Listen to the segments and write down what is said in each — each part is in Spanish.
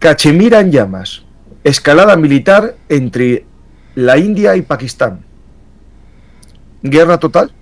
Cachemira en llamas. Escalada militar entre la India y Pakistán. Guerra total.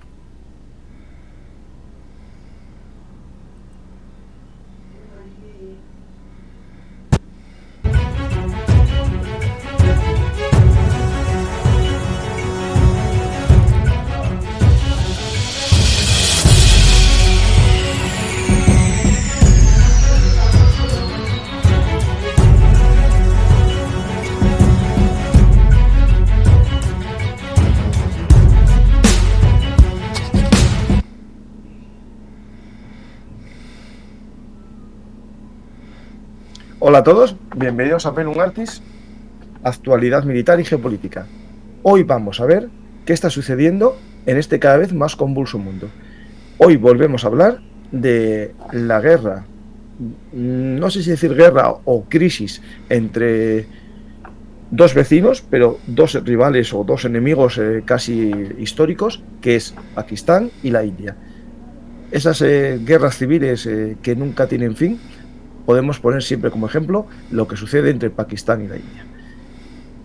Hola a todos, bienvenidos a Pelum Artis, actualidad militar y geopolítica. Hoy vamos a ver qué está sucediendo en este cada vez más convulso mundo. Hoy volvemos a hablar de la guerra, no sé si decir guerra o crisis entre dos vecinos, pero dos rivales o dos enemigos casi históricos, que es Pakistán y la India. Esas guerras civiles que nunca tienen fin. Podemos poner siempre como ejemplo lo que sucede entre Pakistán y la India.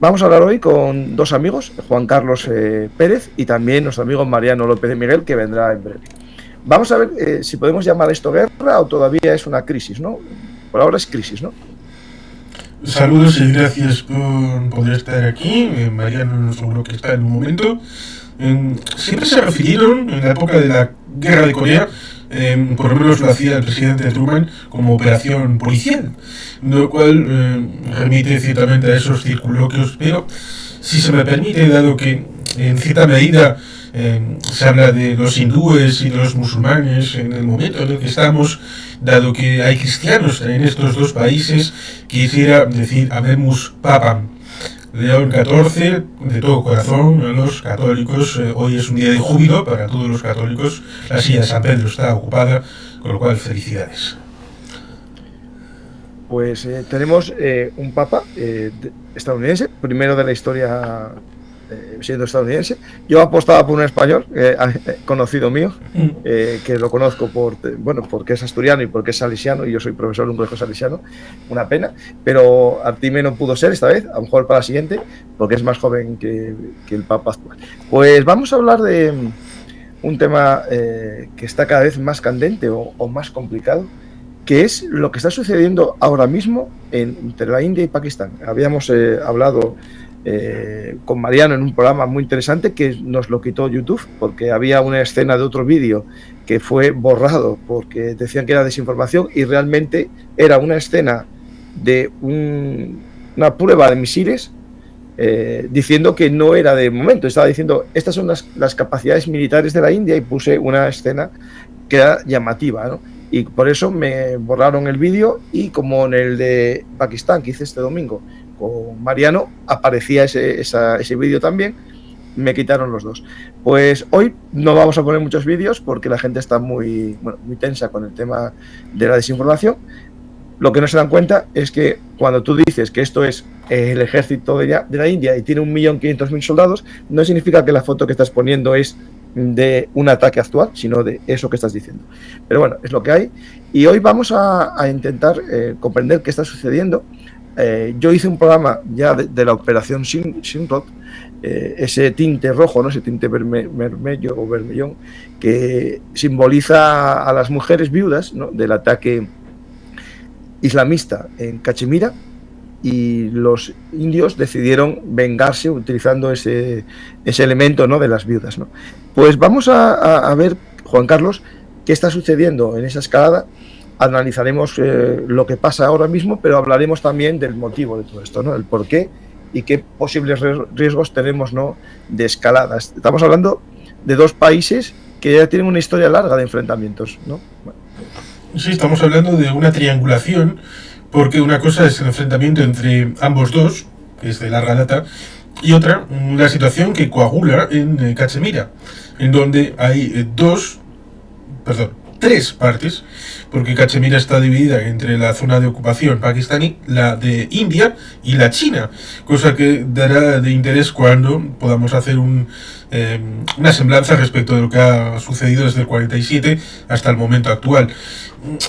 Vamos a hablar hoy con dos amigos, Juan Carlos Pérez y también nuestro amigo Mariano López de Miguel, que vendrá en breve. Vamos a ver si podemos llamar esto guerra o todavía es una crisis, ¿no? Por ahora es crisis, ¿no? Saludos y gracias por poder estar aquí. Mariano seguro que está en un momento. Siempre se refirieron en la época de la guerra de Corea, por lo menos lo hacía el presidente Truman, como operación policial, lo cual remite ciertamente a esos circunloquios, pero si se me permite, dado que en cierta medida se habla de los hindúes y de los musulmanes en el momento en el que estamos, dado que hay cristianos en estos dos países, quisiera decir habemus papam. León XIV, de todo corazón, a los católicos. Hoy es un día de júbilo para todos los católicos. La silla de San Pedro está ocupada, con lo cual felicidades. Pues tenemos un papa estadounidense, primero de la historia siendo estadounidense. Yo apostaba por un español, conocido mío, que lo conozco porque es asturiano y porque es salesiano, y yo soy profesor de un colegio salesiano, una pena, pero Artime no pudo ser esta vez, a lo mejor para la siguiente, porque es más joven que el papa actual. Pues vamos a hablar de un tema que está cada vez más candente o más complicado, que es lo que está sucediendo ahora mismo entre la India y Pakistán. Habíamos hablado con Mariano en un programa muy interesante que nos lo quitó YouTube porque había una escena de otro vídeo que fue borrado porque decían que era desinformación y realmente era una escena de una prueba de misiles diciendo que no era de momento, estaba diciendo estas son las capacidades militares de la India y puse una escena que era llamativa, ¿no? Y por eso me borraron el vídeo y como en el de Pakistán que hice este domingo con Mariano aparecía ese vídeo también, me quitaron los dos. Pues hoy no vamos a poner muchos vídeos porque la gente está muy tensa con el tema de la desinformación. Lo que no se dan cuenta es que cuando tú dices que esto es el ejército de la India y tiene 1.500.000 soldados, no significa que la foto que estás poniendo es de un ataque actual, sino de eso que estás diciendo. Pero bueno, es lo que hay. Y hoy vamos a intentar comprender qué está sucediendo. Yo hice un programa ya de la operación Simrod, ese tinte rojo, ¿no? Ese tinte vermelho o vermellón que simboliza a las mujeres viudas, ¿no? Del ataque islamista en Cachemira, y los indios decidieron vengarse utilizando ese elemento, ¿no? De las viudas, ¿no? Pues vamos a ver, Juan Carlos, qué está sucediendo en esa escalada. Analizaremos lo que pasa ahora mismo, pero hablaremos también del motivo de todo esto, ¿no? El por qué y qué posibles riesgos tenemos, ¿no? De escaladas. Estamos hablando de dos países que ya tienen una historia larga de enfrentamientos, ¿no? Bueno. Sí, estamos hablando de una triangulación, porque una cosa es el enfrentamiento entre ambos dos, que es de larga data, y otra, la situación que coagula en Cachemira, en donde hay tres partes, porque Cachemira está dividida entre la zona de ocupación pakistaní, la de India y la China, cosa que dará de interés cuando podamos hacer un una semblanza respecto de lo que ha sucedido desde el 47 hasta el momento actual.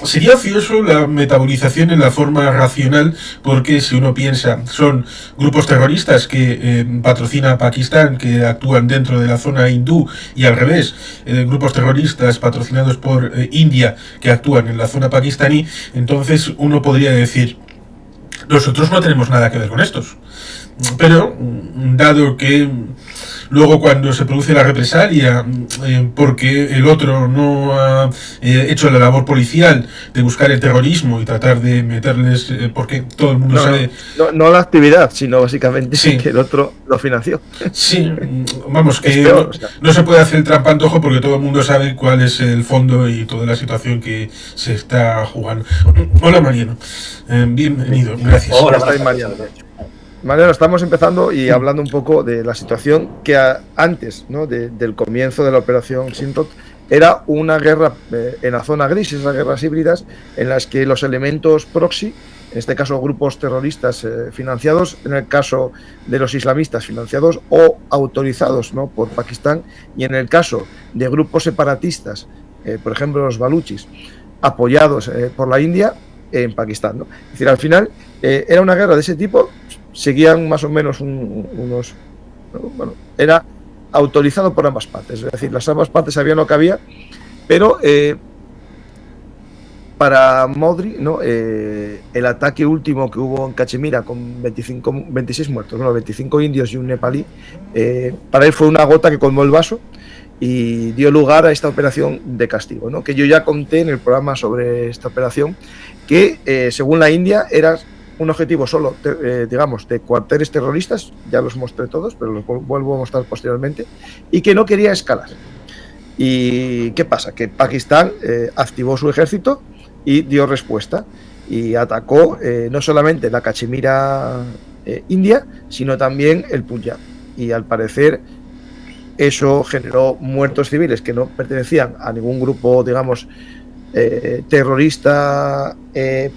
Sería ocioso la metabolización en la forma racional, porque si uno piensa, son grupos terroristas que patrocina Pakistán, que actúan dentro de la zona hindú, y al revés, grupos terroristas patrocinados por India, que actúan en la zona pakistaní. Entonces uno podría decir, nosotros no tenemos nada que ver con estos. Pero, dado que luego cuando se produce la represalia, porque el otro no ha hecho la labor policial de buscar el terrorismo y tratar de meterles, porque todo el mundo sabe... No la actividad, sino básicamente sí, que el otro lo financió. Sí, vamos, que peor, o sea, no se puede hacer el trampantojo porque todo el mundo sabe cuál es el fondo y toda la situación que se está jugando. Hola, Mariano. Bienvenido, gracias. Hola, Mariano. Mariano, estamos empezando y hablando un poco de la situación que antes, ¿no?, del comienzo de la operación Simrod, era una guerra en la zona gris, esas guerras híbridas en las que los elementos proxy, en este caso grupos terroristas financiados, en el caso de los islamistas financiados o autorizados, ¿no?, por Pakistán, y en el caso de grupos separatistas, por ejemplo los baluchis, apoyados por la India en Pakistán, ¿no? Es decir, al final era una guerra de ese tipo. Seguían más o menos unos... Bueno, era autorizado por ambas partes, es decir, las ambas partes sabían lo que había, pero para Modi, ¿no?, el ataque último que hubo en Cachemira con 26 muertos, bueno, 25 indios y un nepalí, para él fue una gota que colmó el vaso y dio lugar a esta operación de castigo, ¿no?, que yo ya conté en el programa sobre esta operación, que según la India era un objetivo solo, digamos, de cuarteles terroristas, ya los mostré todos, pero los vuelvo a mostrar posteriormente, y que no quería escalar. ¿Y qué pasa? Que Pakistán activó su ejército y dio respuesta, y atacó no solamente la Cachemira india, sino también el Punjab. Y al parecer eso generó muertos civiles que no pertenecían a ningún grupo, digamos, terrorista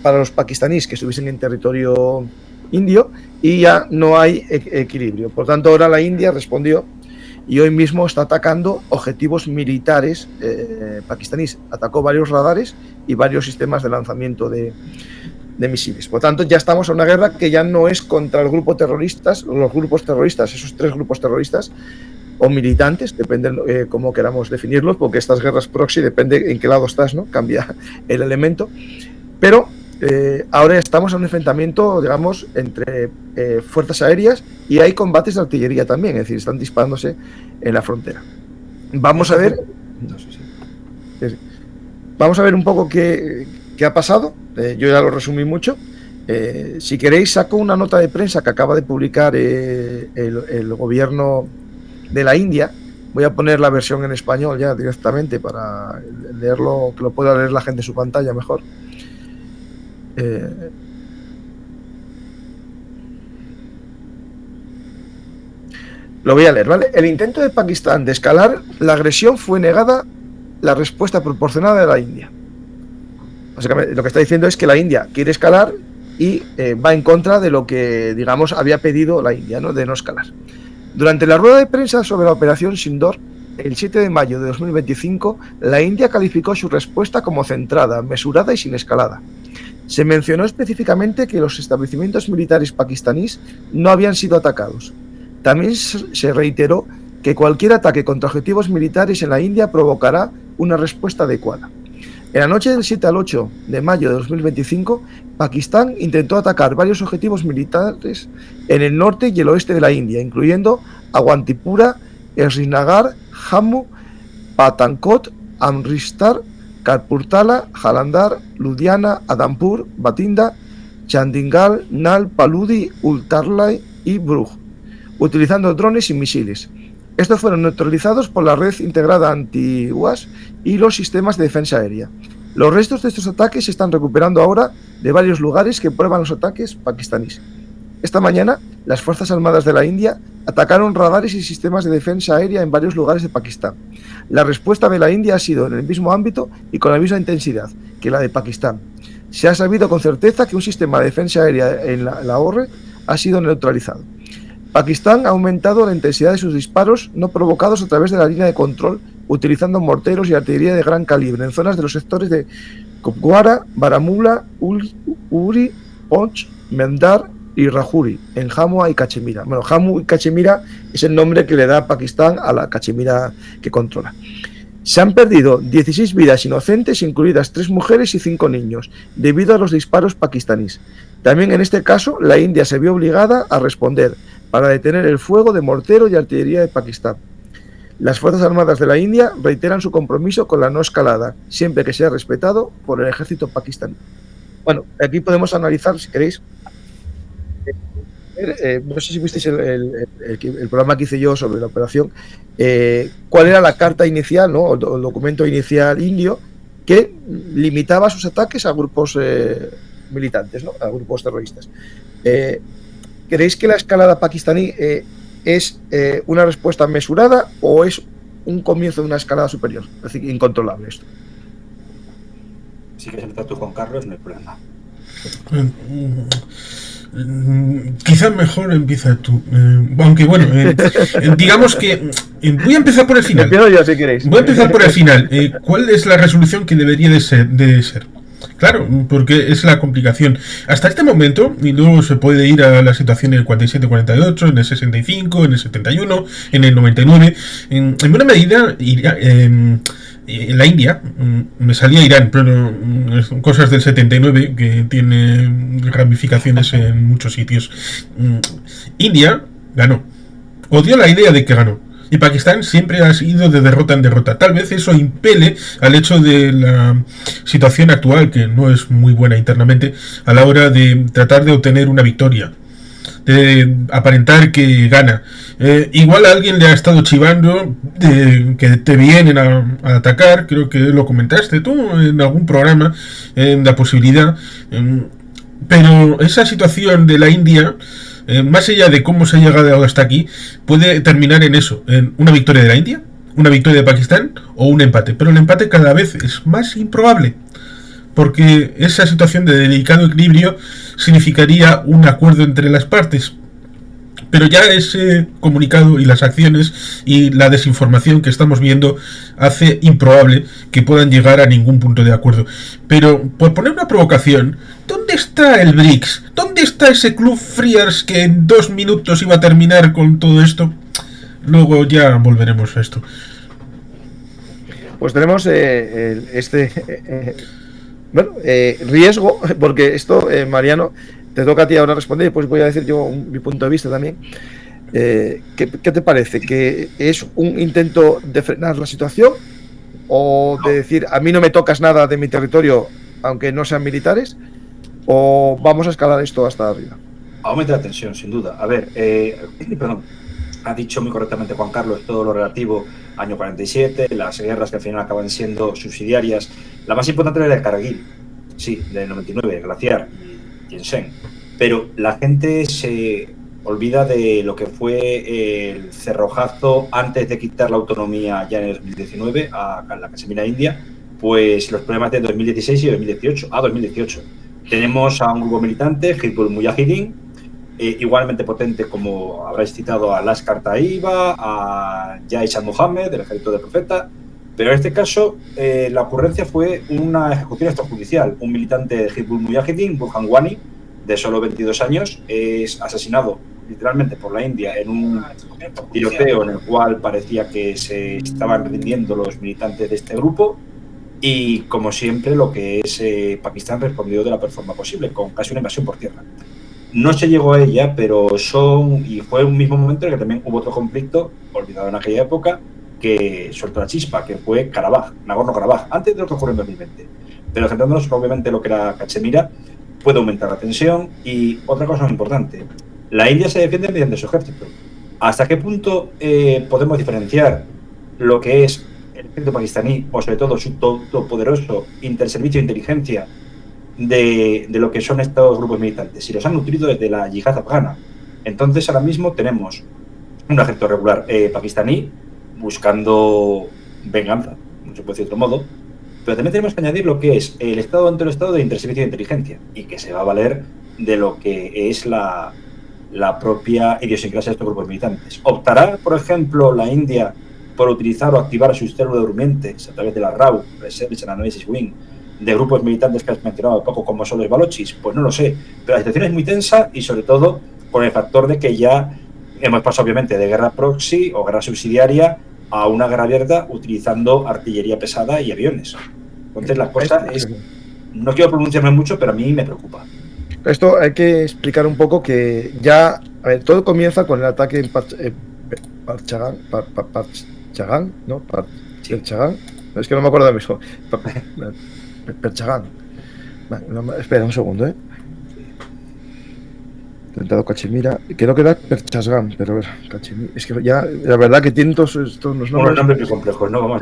para los pakistaníes que estuviesen en territorio indio, y ya no hay equilibrio. Por tanto, ahora la India respondió y hoy mismo está atacando objetivos militares pakistaníes. Atacó varios radares y varios sistemas de lanzamiento de misiles. Por tanto, ya estamos en una guerra que ya no es contra el grupo terroristas, los grupos terroristas, esos tres grupos terroristas, o militantes, depende cómo queramos definirlos, porque estas guerras proxy depende en qué lado estás, ¿no?, cambia el elemento, pero ahora estamos en un enfrentamiento, digamos, entre fuerzas aéreas, y hay combates de artillería también, es decir, están disparándose en la frontera. Vamos a ver un poco qué ha pasado. Yo ya lo resumí mucho. Si queréis, saco una nota de prensa que acaba de publicar el gobierno de la India. Voy a poner la versión en español ya directamente para leerlo, que lo pueda leer la gente en su pantalla mejor. Lo voy a leer, ¿vale? El intento de Pakistán de escalar la agresión fue negada la respuesta proporcionada de la India. Básicamente, lo que está diciendo es que la India quiere escalar y va en contra de lo que, digamos, había pedido la India, ¿no?, de no escalar. Durante la rueda de prensa sobre la operación Sindoor, el 7 de mayo de 2025, la India calificó su respuesta como centrada, mesurada y sin escalada. Se mencionó específicamente que los establecimientos militares pakistaníes no habían sido atacados. También se reiteró que cualquier ataque contra objetivos militares en la India provocará una respuesta adecuada. En la noche del 7 al 8 de mayo de 2025, Pakistán intentó atacar varios objetivos militares en el norte y el oeste de la India, incluyendo Awantipura, Srinagar, Jammu, Pathankot, Amritsar, Kapurthala, Jalandhar, Ludhiana, Adhampur, Bathinda, Chandigarh, Nal, Paludi, Ultarlai y Bruj, utilizando drones y misiles. Estos fueron neutralizados por la red integrada anti-UAS y los sistemas de defensa aérea. Los restos de estos ataques se están recuperando ahora de varios lugares que prueban los ataques pakistaníes. Esta mañana, las Fuerzas Armadas de la India atacaron radares y sistemas de defensa aérea en varios lugares de Pakistán. La respuesta de la India ha sido en el mismo ámbito y con la misma intensidad que la de Pakistán. Se ha sabido con certeza que un sistema de defensa aérea en la Lahore ha sido neutralizado. Pakistán ha aumentado la intensidad de sus disparos no provocados a través de la línea de control, utilizando morteros y artillería de gran calibre en zonas de los sectores de Kupwara, Baramulla, Uri, Poonch, Mendar y Rajuri, en Jammu y Cachemira. Bueno, Jammu y Cachemira es el nombre que le da Pakistán a la Cachemira que controla. Se han perdido 16 vidas inocentes, incluidas 3 mujeres y 5 niños, debido a los disparos pakistaníes. También en este caso, la India se vio obligada a responder para detener el fuego de mortero y artillería de Pakistán. Las Fuerzas Armadas de la India reiteran su compromiso con la no escalada, siempre que sea respetado por el ejército pakistaní. Bueno, aquí podemos analizar, si queréis, no sé si visteis el programa que hice yo sobre la operación, cuál era la carta inicial, ¿no? El documento inicial indio que limitaba sus ataques a grupos militantes, ¿no? A grupos terroristas. ¿Creéis que la escalada pakistaní es una respuesta mesurada o es un comienzo de una escalada superior? Es decir, incontrolable esto. Si quieres empezar tú, Juan Carlos, no hay problema. Quizás mejor empieza tú. Aunque bueno, digamos que voy a empezar por el final. Empiezo yo, si queréis. Voy a empezar por el final. ¿Cuál es la resolución que debería de ser? Claro, porque es la complicación. Hasta este momento, y luego se puede ir a la situación en el 47-48, en el 65, en el 71, en el 99. En buena medida, en la India, me salía Irán, pero son cosas del 79 que tiene ramificaciones en muchos sitios. India ganó. Odio la idea de que ganó. Y Pakistán siempre ha ido de derrota en derrota. Tal vez eso impele al hecho de la situación actual, que no es muy buena internamente, a la hora de tratar de obtener una victoria, de aparentar que gana. Igual a alguien le ha estado chivando de que te vienen a atacar, creo que lo comentaste tú en algún programa, la posibilidad. Pero esa situación de la India, más allá de cómo se ha llegado hasta aquí, puede terminar en eso, en una victoria de la India, una victoria de Pakistán o un empate. Pero el empate cada vez es más improbable, porque esa situación de delicado equilibrio significaría un acuerdo entre las partes. Pero ya ese comunicado y las acciones y la desinformación que estamos viendo hace improbable que puedan llegar a ningún punto de acuerdo. Pero, por poner una provocación, ¿dónde está el BRICS? ¿Dónde está ese club Friars que en 2 minutos iba a terminar con todo esto? Luego ya volveremos a esto. Pues tenemos riesgo, porque esto, Mariano, te toca a ti ahora responder y pues voy a decir yo mi punto de vista también. ¿Qué te parece? ¿Que es un intento de frenar la situación o de decir a mí no me tocas nada de mi territorio aunque no sean militares? ¿O vamos a escalar esto hasta arriba? Aumenta la tensión, sin duda. A ver, ha dicho muy correctamente Juan Carlos todo lo relativo año 47, las guerras que al final acaban siendo subsidiarias. La más importante era el Kargil, sí, del 99, Glaciar y Yinsen. Pero la gente se olvida de lo que fue el cerrojazo antes de quitar la autonomía ya en el 2019 a la Cachemira India, pues los problemas de 2016 y 2018. 2018. Tenemos a un grupo militante, Hizbul Mujahideen, igualmente potente como habréis citado a Lashkar Taiba, a Jaish al-Mohammed, del ejército del profeta, pero en este caso la ocurrencia fue una ejecución extrajudicial. Un militante de Hizbul Mujahideen, Burhan Wani, de solo 22 años, es asesinado literalmente por la India en un tiroteo en el cual parecía que se estaban rindiendo los militantes de este grupo. Y como siempre, lo que es Pakistán respondió de la peor forma posible, con casi una invasión por tierra. No se llegó a ella, pero fue un mismo momento en el que también hubo otro conflicto, olvidado en aquella época, que soltó la chispa, que fue Karabaj, Nagorno-Karabaj, antes de lo que ocurrió en 2020. Pero centrándonos obviamente en lo que era Cachemira, puede aumentar la tensión. Y otra cosa muy importante, la India se defiende mediante su ejército. ¿Hasta qué punto podemos diferenciar lo que es el ejército pakistaní, o sobre todo su todopoderoso interservicio de inteligencia, de lo que son estos grupos militantes? Si los han nutrido desde la yihad afgana. Entonces ahora mismo tenemos un ejército regular pakistaní buscando venganza, no se puede decir de otro modo, pero también tenemos que añadir lo que es el Estado dentro del Estado de interservicio de inteligencia, y que se va a valer de lo que es la la propia idiosincrasia de estos grupos militantes. ¿Optará, por ejemplo, la India por utilizar o activar sus células durmientes a través de la RAW, Research and Analysis Wing, de grupos militantes que has mencionado poco como son los balochis? Pues no lo sé, pero la situación es muy tensa y sobre todo por el factor de que ya hemos pasado obviamente de guerra proxy o guerra subsidiaria a una guerra abierta utilizando artillería pesada y aviones. Entonces la cosa es, no quiero pronunciarme mucho, pero a mí me preocupa. Esto hay que explicar un poco que ya, a ver, todo comienza con el ataque en Parchagán, ¿no? Perchagán, es que no me acuerdo de mismo. Perchagán. Espera un segundo, Intentado Cachemira, creo que era Perchasgán, pero a ver, Cachemira, es que ya, la verdad que tienen todos estos nombres. Unos nombres muy complejos, ¿no? Vamos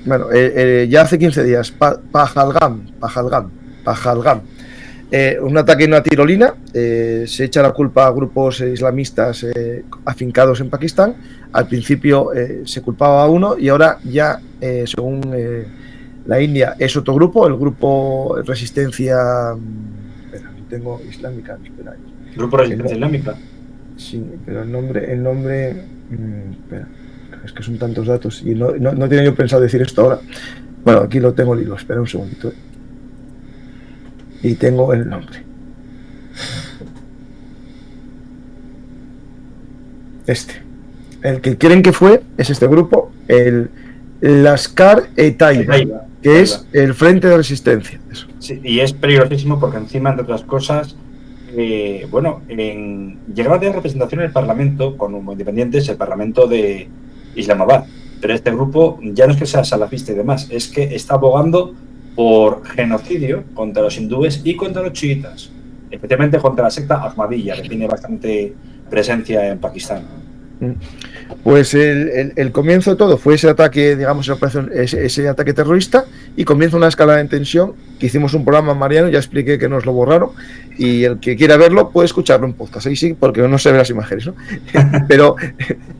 bueno, ya hace 15 días, Pahalgam. Un ataque en una tirolina, se echa la culpa a grupos islamistas afincados en Pakistán. Al principio se culpaba a uno y ahora ya, según la India, es otro grupo, el grupo Resistencia... tengo islámica, espera. ¿Grupo Resistencia Islámica? Sí, pero el nombre espera, es que son tantos datos y no tenía yo pensado decir esto ahora. Bueno, aquí lo tengo el hilo, espera un segundito. Y tengo el nombre. El que creen que fue es este grupo, el Lashkar-e-Taiba, que es el Frente de Resistencia. Eso. Sí, y es peligrosísimo porque encima, entre otras cosas, llegaba a tener representación en el Parlamento, como independientes, el Parlamento de Islamabad. Pero este grupo ya no es que sea salafista y demás, es que está abogando por genocidio contra los hindúes y contra los chiitas, especialmente contra la secta Ahmadiyya, que tiene bastante presencia en Pakistán. Pues el comienzo de todo fue ese ataque, digamos, ese ataque terrorista, y comienza una escalada en tensión que hicimos un programa, Mariano, ya expliqué que nos lo borraron, y el que quiera verlo puede escucharlo en podcast, ahí sí, porque no se ven las imágenes, ¿no? Pero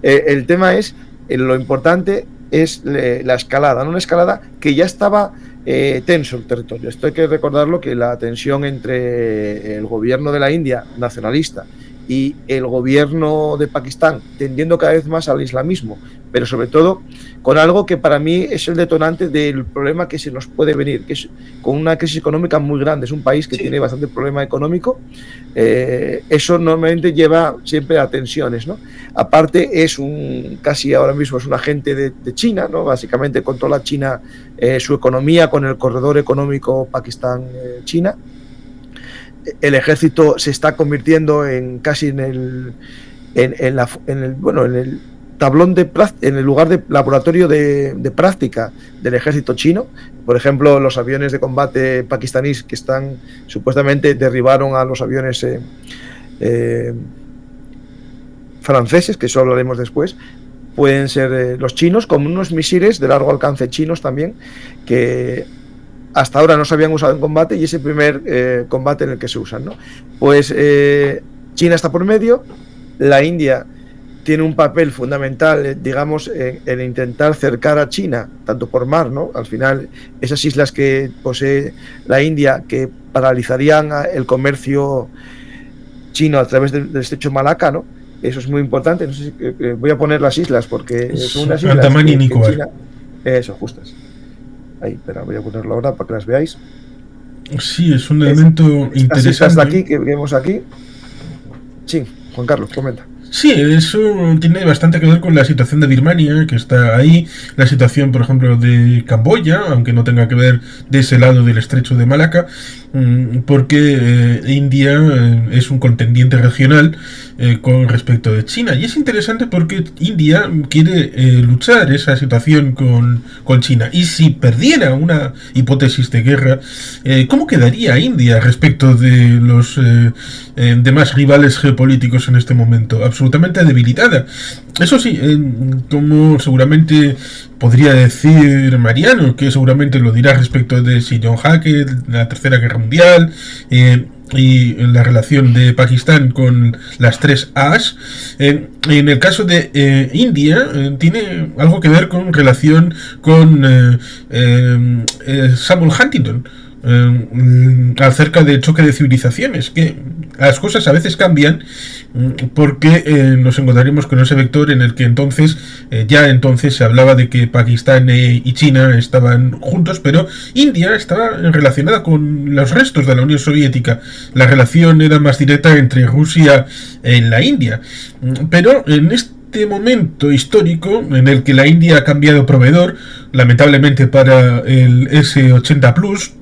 el tema es, lo importante es la escalada, ¿no? Una escalada que ya estaba tenso el territorio. Esto hay que recordarlo, que la tensión entre el gobierno de la India nacionalista y el gobierno de Pakistán tendiendo cada vez más al islamismo, pero sobre todo con algo que para mí es el detonante del problema que se nos puede venir, que es con una crisis económica muy grande. Es un país que tiene bastante problema económico, eso normalmente lleva siempre a tensiones, ¿no? Aparte casi ahora mismo es un agente de China, ¿no? Básicamente controla China su economía con el corredor económico Pakistán-China. El ejército se está convirtiendo casi en el tablón en el lugar de laboratorio de práctica del ejército chino. Por ejemplo, los aviones de combate pakistaníes que supuestamente derribaron a los aviones franceses, que eso hablaremos después, pueden ser los chinos, con unos misiles de largo alcance chinos también, que hasta ahora no se habían usado en combate, y es el primer combate en el que se usan, ¿no? Pues China está por medio, la India tiene un papel fundamental, digamos, en intentar cercar a China, tanto por mar, ¿no? Al final, esas islas que posee la India, que paralizarían el comercio chino a través del estrecho Malaca, ¿no? Eso es muy importante. No sé si, voy a poner las islas, porque son unas islas Andaman y Nicobar. China, eso, justas. Ahí, espera, voy a ponerlo ahora para que las veáis. Sí, es un elemento interesante. Hasta aquí, que vemos aquí. Sí, Juan Carlos, comenta. Sí, eso tiene bastante que ver con la situación de Birmania, que está ahí, la situación, por ejemplo, de Camboya, aunque no tenga que ver de ese lado del estrecho de Malaca, porque India es un contendiente regional con respecto de China. Y es interesante porque India quiere luchar esa situación con China. Y si perdiera una hipótesis de guerra, ¿cómo quedaría India respecto de los demás rivales geopolíticos en este momento? Absolutamente debilitada. Eso sí, como seguramente podría decir Mariano, que seguramente lo dirá respecto de Sejong Hake, la Tercera Guerra Mundial, y la relación de Pakistán con las tres A's. En el caso de India, tiene algo que ver con relación con Samuel Huntington, acerca del choque de civilizaciones, que las cosas a veces cambian porque nos encontraremos con ese vector en el que ya entonces se hablaba de que Pakistán y China estaban juntos, pero India estaba relacionada con los restos de la Unión Soviética. La relación era más directa entre Rusia y la India, pero en este momento histórico en el que la India ha cambiado proveedor, lamentablemente para el S-80 Plus,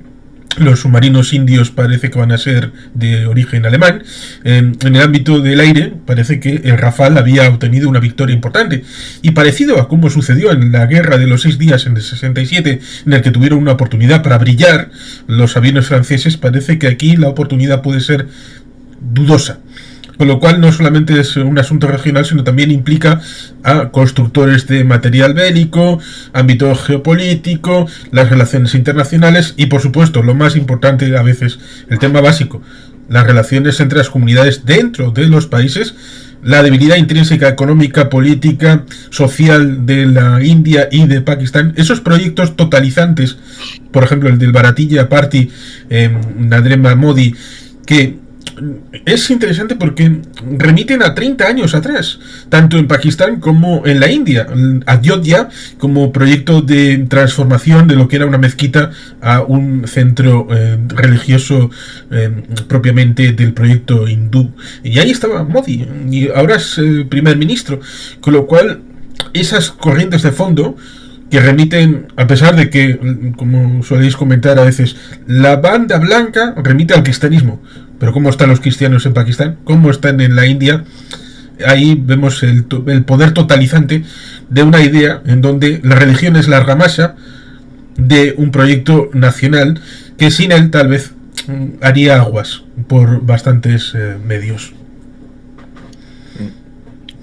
los submarinos indios parece que van a ser de origen alemán. En el ámbito del aire parece que el Rafale había obtenido una victoria importante, y parecido a como sucedió en la guerra de los 6 días en el 67, en el que tuvieron una oportunidad para brillar los aviones franceses, parece que aquí la oportunidad puede ser dudosa. Con lo cual no solamente es un asunto regional, sino también implica a constructores de material bélico, ámbito geopolítico, las relaciones internacionales y, por supuesto, lo más importante a veces, el tema básico, las relaciones entre las comunidades dentro de los países, la debilidad intrínseca económica, política, social de la India y de Pakistán, esos proyectos totalizantes, por ejemplo el del Bharatiya Party, Narendra Modi, que es interesante porque remiten a 30 años atrás, tanto en Pakistán como en la India. Ayodhya como proyecto de transformación de lo que era una mezquita a un centro religioso propiamente del proyecto hindú. Y ahí estaba Modi, y ahora es primer ministro, con lo cual esas corrientes de fondo que remiten, a pesar de que, como soléis comentar a veces, la banda blanca remite al cristianismo, pero ¿cómo están los cristianos en Pakistán? ¿Cómo están en la India? Ahí vemos el poder totalizante de una idea en donde la religión es la argamasa de un proyecto nacional que sin él tal vez haría aguas por bastantes medios.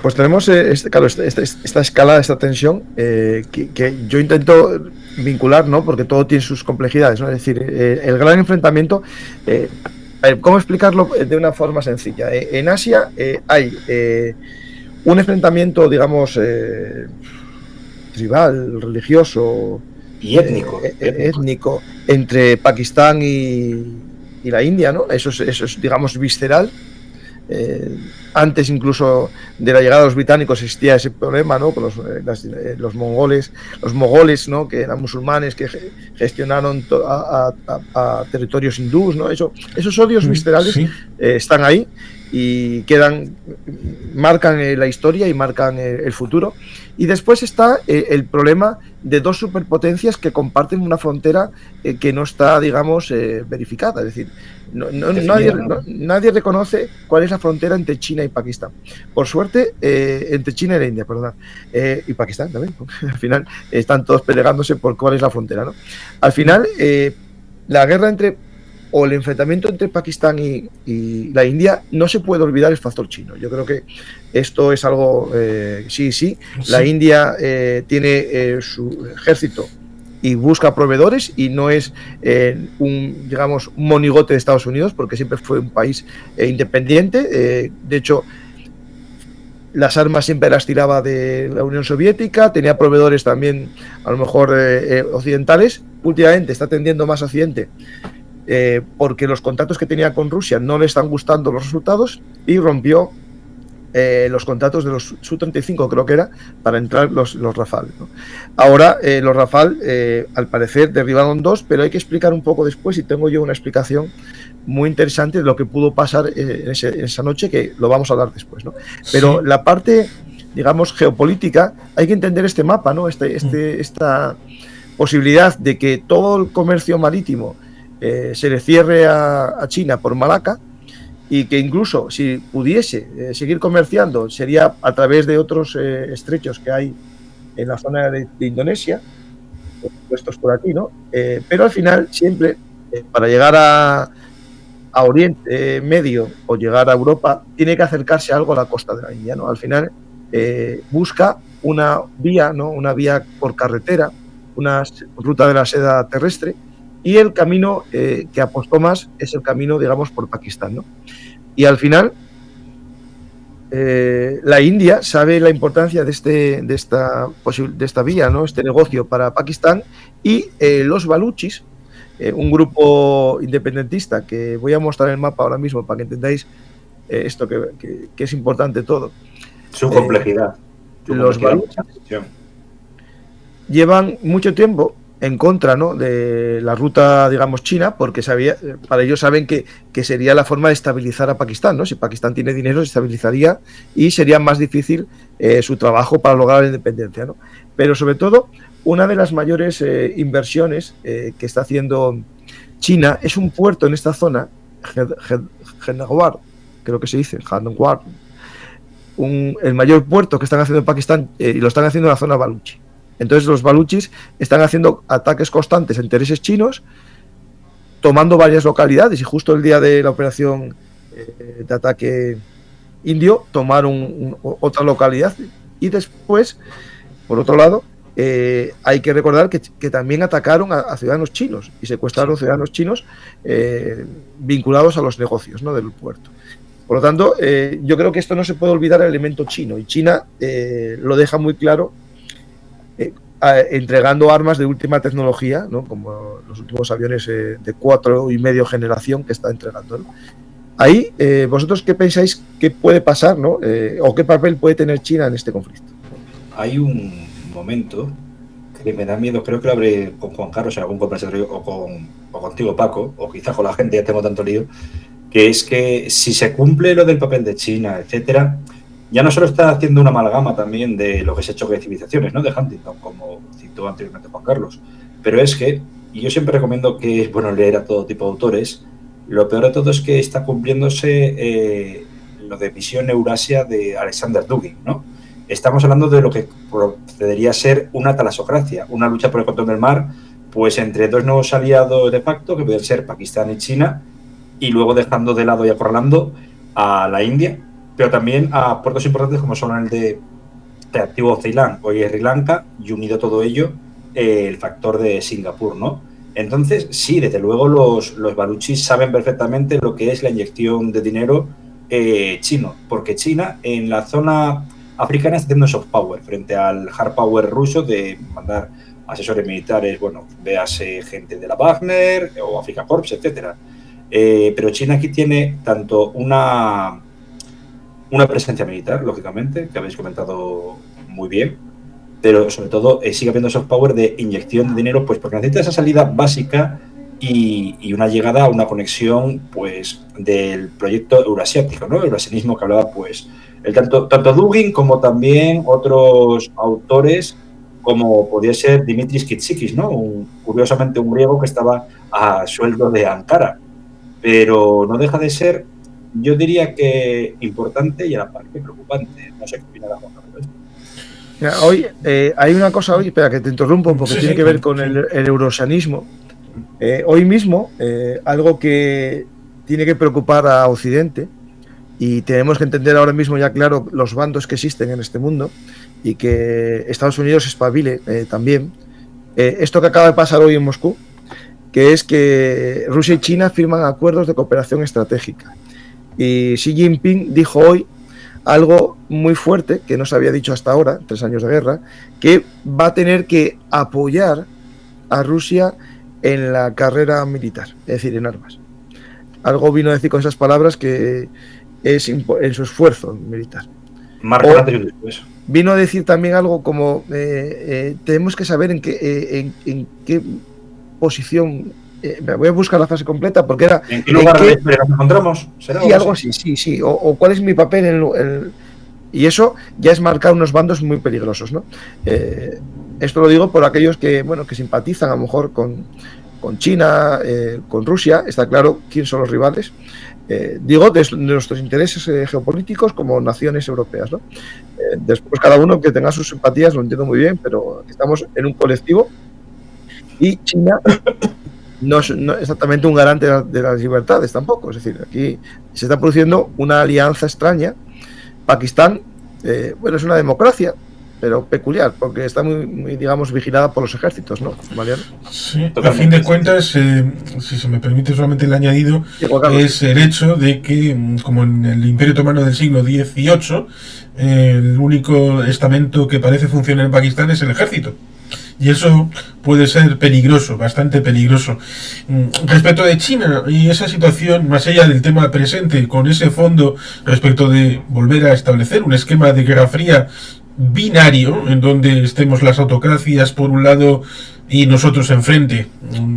Pues tenemos esta escala, esta tensión, que yo intento vincular, ¿no? Porque todo tiene sus complejidades, ¿no? Es decir, el gran enfrentamiento, ¿cómo explicarlo de una forma sencilla? En Asia hay un enfrentamiento, digamos, tribal, religioso y étnico entre Pakistán y la India, ¿no? Eso es, digamos, visceral. Antes incluso de la llegada de los británicos existía ese problema, ¿no? Con los mogoles, ¿no? Que eran musulmanes que gestionaron a territorios hindús, ¿no? Esos odios viscerales sí están ahí y marcan la historia y marcan el futuro. Y después está el problema de dos superpotencias que comparten una frontera que no está, digamos, verificada. Es decir, nadie reconoce cuál es la frontera entre China y Pakistán. Por suerte, entre China y la India, perdón, y Pakistán también. Al final están todos peleándose por cuál es la frontera, ¿no? Al final, la guerra el enfrentamiento entre Pakistán y la India, no se puede olvidar el factor chino. Yo creo que esto es algo, sí. La India tiene su ejército y busca proveedores y no es un monigote de Estados Unidos, porque siempre fue un país independiente. De hecho, las armas siempre las tiraba de la Unión Soviética, tenía proveedores también, a lo mejor occidentales. Últimamente está tendiendo más a Occidente, porque los contactos que tenía con Rusia no le están gustando los resultados, y rompió los contratos de los Su-35, creo que era, para entrar los Rafale, ¿no? Ahora los Rafale, al parecer, derribaron 2, pero hay que explicar un poco después, y tengo yo una explicación muy interesante de lo que pudo pasar en esa noche, que lo vamos a hablar después, ¿no? Pero sí, la parte, digamos, geopolítica, hay que entender este mapa, ¿no? Esta posibilidad de que todo el comercio marítimo se le cierre a China por Malaca, y que incluso si pudiese seguir comerciando sería a través de otros estrechos que hay en la zona de Indonesia, puestos por aquí, ¿no? Pero al final siempre, para llegar a Oriente Medio o llegar a Europa, tiene que acercarse algo a la costa de la India, ¿no? Al final busca una vía, ¿no? Una vía por carretera, una ruta de la seda terrestre, y el camino que apostó más es el camino, digamos, por Pakistán, ¿no? Y al final, la India sabe la importancia de esta vía, ¿no? Este negocio para Pakistán, y los baluchis, un grupo independentista, que voy a mostrar el mapa ahora mismo para que entendáis esto que es importante todo. Su complejidad. Los baluchis llevan mucho tiempo en contra, ¿no?, de la ruta, digamos, china, porque para ellos saben que sería la forma de estabilizar a Pakistán, ¿no? Si Pakistán tiene dinero, se estabilizaría y sería más difícil su trabajo para lograr la independencia, ¿no? Pero sobre todo, una de las mayores inversiones que está haciendo China es un puerto en esta zona, Jandawar, creo que se dice, Jandawar, el mayor puerto que están haciendo en Pakistán, y lo están haciendo en la zona baluchi. Entonces los baluchis están haciendo ataques constantes a intereses chinos, tomando varias localidades, y justo el día de la operación de ataque indio tomaron otra localidad. Y después, por otro lado, hay que recordar que también atacaron a ciudadanos chinos y secuestraron ciudadanos chinos vinculados a los negocios, ¿no?, del puerto. Por lo tanto, yo creo que esto no se puede olvidar el elemento chino, y China lo deja muy claro, entregando armas de última tecnología, ¿no?, como los últimos aviones de 4,5 generación que está entregando, ¿no? Ahí, ¿vosotros qué pensáis que puede pasar, ¿no?, o qué papel puede tener China en este conflicto? Hay un momento que me da miedo, creo que lo habré con Juan Carlos en algún conversatorio, o contigo, Paco, o quizás con la gente, ya tengo tanto lío, que es que si se cumple lo del papel de China, etcétera, ya no solo está haciendo una amalgama también de lo que se ha hecho con civilizaciones, ¿no?, de Huntington, como citó anteriormente Juan Carlos, pero es que, y yo siempre recomiendo que es bueno leer a todo tipo de autores, lo peor de todo es que está cumpliéndose lo de Misión Eurasia de Alexander Dugin, ¿no? Estamos hablando de lo que procedería a ser una talasocracia, una lucha por el control del mar, pues entre dos nuevos aliados de facto, que pueden ser Pakistán y China, y luego dejando de lado y acorralando a la India, pero también a puertos importantes como son el de activo Ceilán o Sri Lanka, y unido todo ello el factor de Singapur, ¿no? Entonces, sí, desde luego los baluchis saben perfectamente lo que es la inyección de dinero chino, porque China en la zona africana está haciendo soft power frente al hard power ruso de mandar asesores militares, bueno, véase gente de la Wagner o Africa Corps, etcétera. Pero China aquí tiene tanto una presencia militar, lógicamente, que habéis comentado muy bien, pero sobre todo sigue habiendo soft power de inyección de dinero, pues porque necesita esa salida básica y una llegada a una conexión, pues, del proyecto eurasiático, ¿no? El eurasianismo que hablaba, pues, tanto Dugin como también otros autores, como podría ser Dimitris Kitsikis, ¿no? Curiosamente un griego que estaba a sueldo de Ankara, pero no deja de ser, yo diría que importante y a la par que preocupante. No sé qué opinará Juan Carlos. Mira, hoy hay una cosa, hoy, espera que te interrumpo, porque tiene que ver con el eurasianismo. Hoy mismo, algo que tiene que preocupar a Occidente, y tenemos que entender ahora mismo ya claro los bandos que existen en este mundo, y que Estados Unidos espabile también, esto que acaba de pasar hoy en Moscú, que es que Rusia y China firman acuerdos de cooperación estratégica. Y Xi Jinping dijo hoy algo muy fuerte, que no se había dicho hasta ahora, 3 años de guerra, que va a tener que apoyar a Rusia en la carrera militar, es decir, en armas. Algo vino a decir con esas palabras que es en su esfuerzo militar. Vino a decir también algo como tenemos que saber en qué posición, voy a buscar la frase completa porque era ¿en qué lugar de la historia nos encontramos? ¿Será sí, algo así, sí, o cuál es mi papel y eso ya es marcar unos bandos muy peligrosos, ¿no? Esto lo digo por aquellos que, bueno, que simpatizan a lo mejor con China, con Rusia. Está claro quién son los rivales, digo, de nuestros intereses geopolíticos como naciones europeas, ¿no? Después cada uno que tenga sus simpatías, lo entiendo muy bien, pero estamos en un colectivo y China no es exactamente un garante de las libertades tampoco. Es decir, aquí se está produciendo una alianza extraña. Pakistán, bueno, es una democracia, pero peculiar, porque está muy, digamos, vigilada por los ejércitos, ¿no, Mariano? Sí, a fin de cuentas, si se me permite solamente el añadido, es el hecho de que, como en el Imperio Otomano del siglo XVIII, el único estamento que parece funcionar en Pakistán es el ejército. y eso puede ser peligroso, bastante peligroso. Respecto de China y esa situación, más allá del tema presente, con ese fondo respecto de volver a establecer un esquema de Guerra Fría binario, en donde estemos las autocracias por un lado y nosotros enfrente,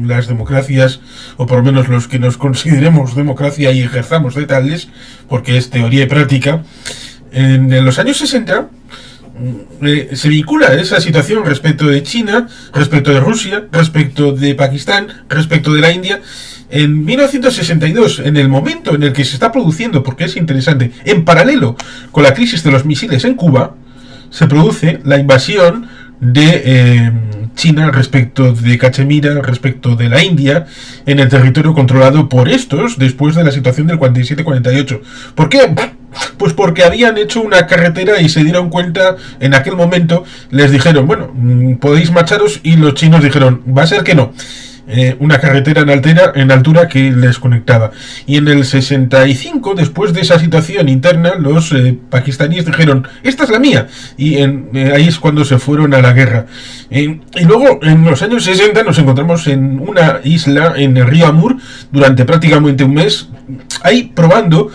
las democracias, o por lo menos los que nos consideremos democracia y ejerzamos de tales, porque es teoría y práctica. En los años 60 se vincula esa situación respecto de China, respecto de Rusia, respecto de Pakistán, respecto de la India. En 1962, en el momento en el que se está produciendo, porque es interesante, en paralelo con la crisis de los misiles en Cuba, se produce la invasión de China respecto de Cachemira, respecto de la India, en el territorio controlado por estos después de la situación del 47-48. ¿Por qué? Pues porque habían hecho una carretera y se dieron cuenta en aquel momento, les dijeron, bueno, podéis marcharos, y los chinos dijeron, va a ser que no. Una carretera en altura que les conectaba. Y en el 65, después de esa situación interna, los pakistaníes dijeron, esta es la mía, y ahí es cuando se fueron a la guerra. Y luego, en los años 60, nos encontramos en una isla, en el río Amur, durante prácticamente un mes, ahí probando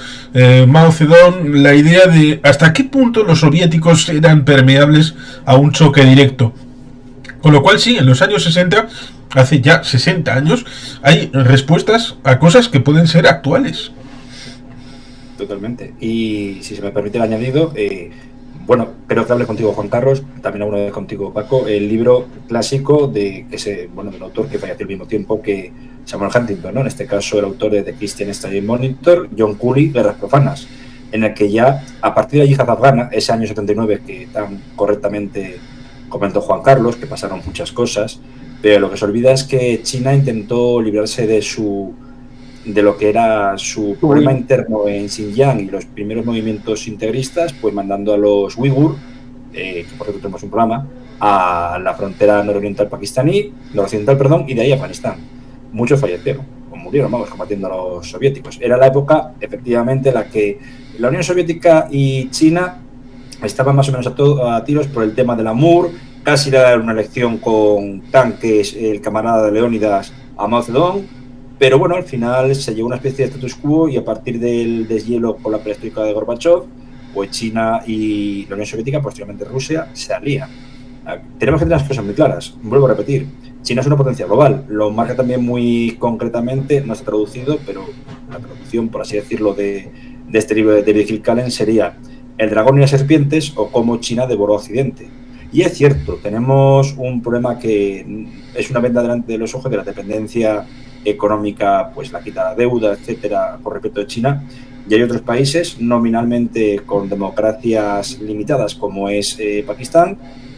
Mao Zedong la idea de hasta qué punto los soviéticos eran permeables a un choque directo. Con lo cual, sí, en los años 60, hace ya 60 años, hay respuestas a cosas que pueden ser actuales. Totalmente. Y si se me permite el añadido, bueno, creo que hable contigo, Juan Carlos, también hablo contigo, Paco, el libro clásico de un autor que falleció al mismo tiempo que Samuel Huntington, ¿no? En este caso el autor de The Christian Study Monitor, John Cooley, Guerras Profanas, en el que ya, a partir de la yihad afgana, ese año 79 que tan correctamente comentó Juan Carlos, que pasaron muchas cosas, pero lo que se olvida es que China intentó librarse de lo que era su problema interno en Xinjiang y los primeros movimientos integristas, pues mandando a los uigur, que por cierto tenemos un programa, a la frontera noroccidental, y de ahí a Afganistán. Muchos fallecieron, o murieron, combatiendo a los soviéticos. Era la época, efectivamente, en la que la Unión Soviética y China estaban más o menos a tiros por el tema del Amur. Casi le dar una elección con tanques el camarada de Leónidas a Mao Zedong, pero bueno, al final se llegó a una especie de status quo y a partir del deshielo con la perestroika de Gorbachev, pues China y la Unión Soviética, posteriormente Rusia, se alían. Tenemos que tener las cosas muy claras. Vuelvo a repetir, China es una potencia global, lo marca también muy concretamente, no está traducido, pero la traducción, por así decirlo, de este libro de David Kilcullen sería El dragón y las serpientes o cómo China devoró a Occidente. Y es cierto, tenemos un problema que es una venda delante de los ojos de la dependencia económica, pues la quita de deuda, etcétera, con respecto de China. Y hay otros países nominalmente con democracias limitadas, como es Pakistán,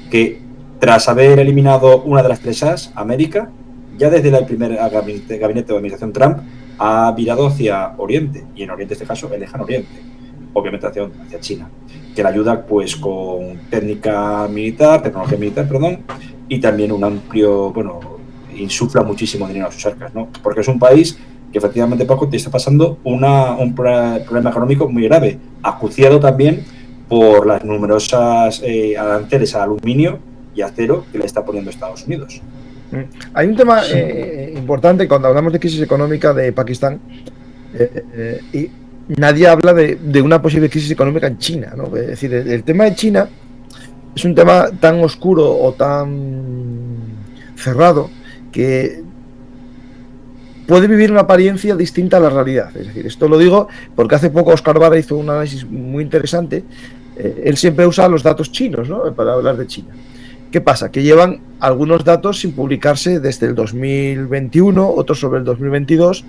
que tras haber eliminado una de las presas, América, ya desde el primer gabinete de administración Trump, ha virado hacia Oriente, y en Oriente, en este caso, el lejano Oriente, obviamente hacia China, que la ayuda pues con tecnología militar, y también un amplio, insufla muchísimo dinero a sus arcas, ¿no? Porque es un país que efectivamente, Paco, te está pasando un problema económico muy grave, acuciado también por las numerosas aranceles a aluminio y acero que le está poniendo Estados Unidos. Hay un tema importante cuando hablamos de crisis económica de Pakistán, y nadie habla de una posible crisis económica en China, ¿no? Es decir, el tema de China es un tema tan oscuro o tan cerrado que puede vivir una apariencia distinta a la realidad. Es decir, esto lo digo porque hace poco Oscar Vara hizo un análisis muy interesante. Él siempre usa los datos chinos, ¿no?, para hablar de China. ¿Qué pasa? Que llevan algunos datos sin publicarse desde el 2021, otros sobre el 2022,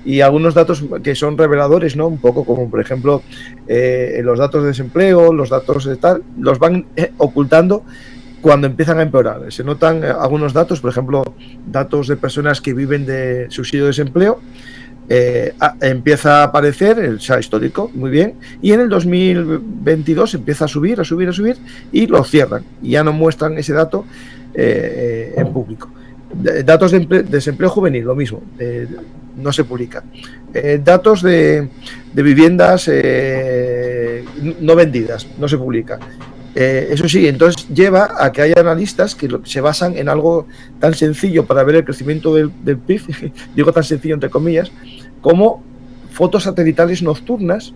y algunos datos que son reveladores, ¿no? Un poco como, por ejemplo, los datos de desempleo, los datos de tal, los van ocultando cuando empiezan a empeorar. Se notan algunos datos, por ejemplo, datos de personas que viven de subsidio de desempleo, empieza a aparecer el SHA histórico, muy bien, y en el 2022 empieza a subir, y lo cierran, y ya no muestran ese dato en público. Datos de desempleo juvenil, lo mismo, no se publican. Datos de viviendas no vendidas, no se publican. Eso sí, entonces lleva a que haya analistas que se basan en algo tan sencillo para ver el crecimiento del PIB, digo tan sencillo entre comillas, como fotos satelitales nocturnas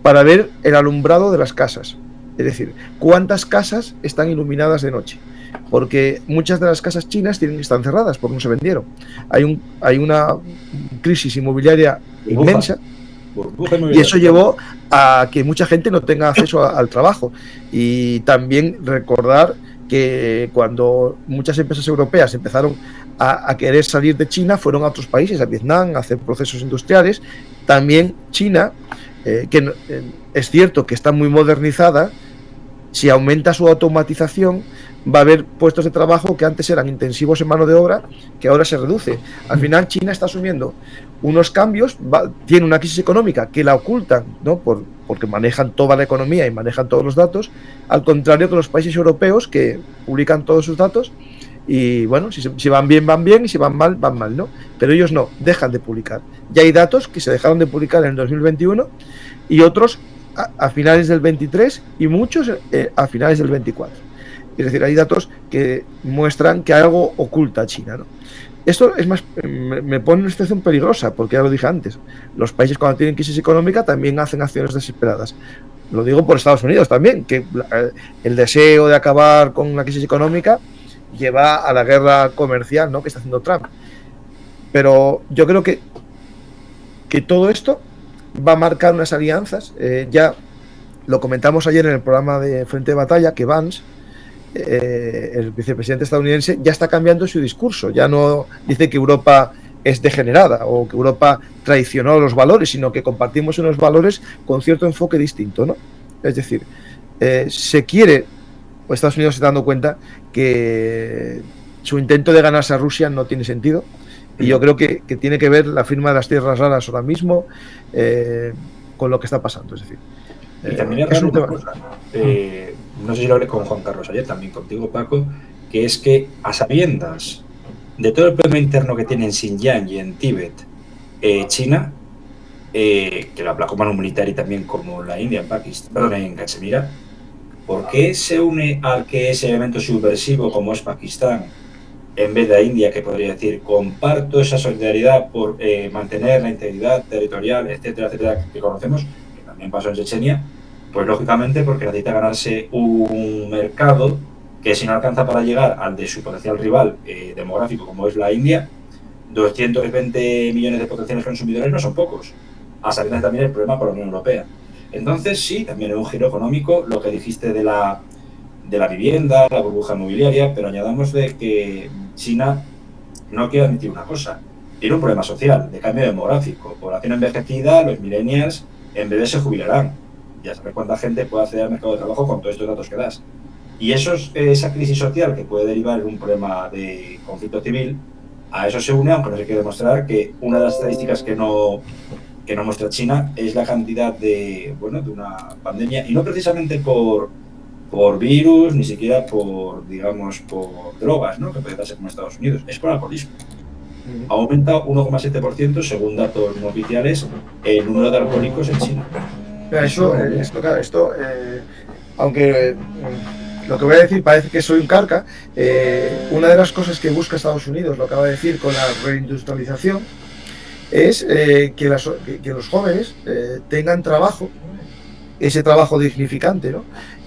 para ver el alumbrado de las casas. Es decir, cuántas casas están iluminadas de noche. Porque muchas de las casas chinas están cerradas porque no se vendieron. Hay una crisis inmobiliaria inmensa. Y eso llevó a que mucha gente no tenga acceso al trabajo. Y también recordar que cuando muchas empresas europeas empezaron a querer salir de China, fueron a otros países, a Vietnam, a hacer procesos industriales. También China, que es cierto que está muy modernizada, si aumenta su automatización, va a haber puestos de trabajo que antes eran intensivos en mano de obra, que ahora se reduce. Al final China está asumiendo unos cambios, tiene una crisis económica que la ocultan, ¿no? Porque manejan toda la economía y manejan todos los datos, al contrario que los países europeos que publican todos sus datos y bueno, si van bien y si van mal, ¿no? Pero ellos no, dejan de publicar. Ya hay datos que se dejaron de publicar en el 2021 y otros a finales del 23 y muchos a finales del 24. Es decir, hay datos que muestran que algo oculta China, ¿no? Esto es más, me pone en una situación peligrosa, porque ya lo dije antes, los países cuando tienen crisis económica también hacen acciones desesperadas. Lo digo por Estados Unidos también, que el deseo de acabar con la crisis económica lleva a la guerra comercial, ¿no?, que está haciendo Trump. Pero yo creo que todo esto va a marcar unas alianzas. Ya lo comentamos ayer en el programa de Frente de Batalla, que Vance, el vicepresidente estadounidense, ya está cambiando su discurso. Ya no dice que Europa es degenerada o que Europa traicionó los valores, sino que compartimos unos valores con cierto enfoque distinto, ¿no? Es decir, se quiere, o Estados Unidos se está dando cuenta que su intento de ganarse a Rusia no tiene sentido, y yo creo que tiene que ver la firma de las tierras raras ahora mismo con lo que está pasando. Es decir, y también es una cosa, no sé si lo hablé con Juan Carlos ayer, también contigo, Paco, que es que a sabiendas de todo el problema interno que tiene en Xinjiang y en Tíbet, China, que lo aplacó Manu Militari también como la India en Pakistán, en Cachemira, ¿por qué se une al que ese elemento subversivo como es Pakistán en vez de India, que podría decir comparto esa solidaridad por mantener la integridad territorial, etcétera, etcétera, que conocemos, que también pasó en Chechenia? Pues lógicamente porque necesita ganarse un mercado que si no alcanza para llegar al de su potencial rival demográfico como es la India, 220 millones de potenciales consumidores no son pocos, a sabiendas también el problema con la Unión Europea. Entonces sí, también es un giro económico, lo que dijiste de la vivienda, la burbuja inmobiliaria, pero añadamos de que China no quiere admitir una cosa, tiene un problema social, de cambio demográfico, población envejecida, los millennials en breve se jubilarán, ya sabes cuánta gente puede acceder al mercado de trabajo con todos estos datos que das. Y esa crisis social que puede derivar en un problema de conflicto civil, a eso se une, aunque no se quiere demostrar, que una de las estadísticas que no muestra China es la cantidad de una pandemia, y no precisamente por virus, ni siquiera por drogas, ¿no?, que puede pasar como Estados Unidos, es por alcoholismo. Ha aumentado 1,7% según datos no oficiales el número de alcohólicos en China. Aunque lo que voy a decir parece que soy un carca, una de las cosas que busca Estados Unidos, lo acaba de decir con la reindustrialización, es que los jóvenes tengan trabajo, ese trabajo dignificante, ¿no?,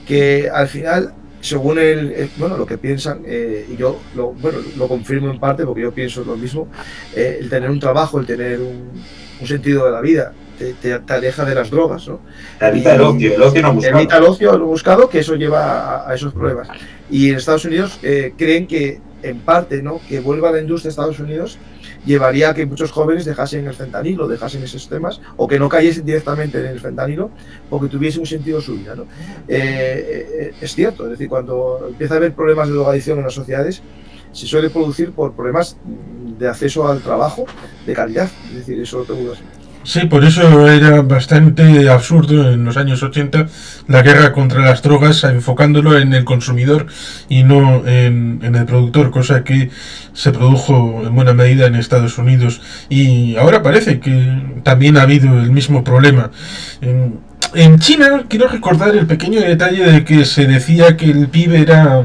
que al final, según lo que piensan, y yo lo confirmo en parte porque yo pienso lo mismo, el tener un trabajo, el tener un sentido de la vida, te aleja de las drogas, ¿no? Evita el ocio no buscado. Evita el ocio no buscado, que eso lleva a esos problemas. Y en Estados Unidos creen que, en parte, ¿no?, que vuelva la industria de Estados Unidos llevaría a que muchos jóvenes dejasen el fentanilo, dejasen esos temas, o que no cayesen directamente en el fentanilo, porque tuviese un sentido su vida, ¿no? Es cierto, es decir, cuando empieza a haber problemas de drogadicción en las sociedades, se suele producir por problemas de acceso al trabajo de calidad, es decir, eso lo tengo así. Sí, por eso era bastante absurdo en los años 80 la guerra contra las drogas, enfocándolo en el consumidor y no en el productor, cosa que se produjo en buena medida en Estados Unidos. Y ahora parece que también ha habido el mismo problema. En China, quiero recordar el pequeño detalle de que se decía que el PIB era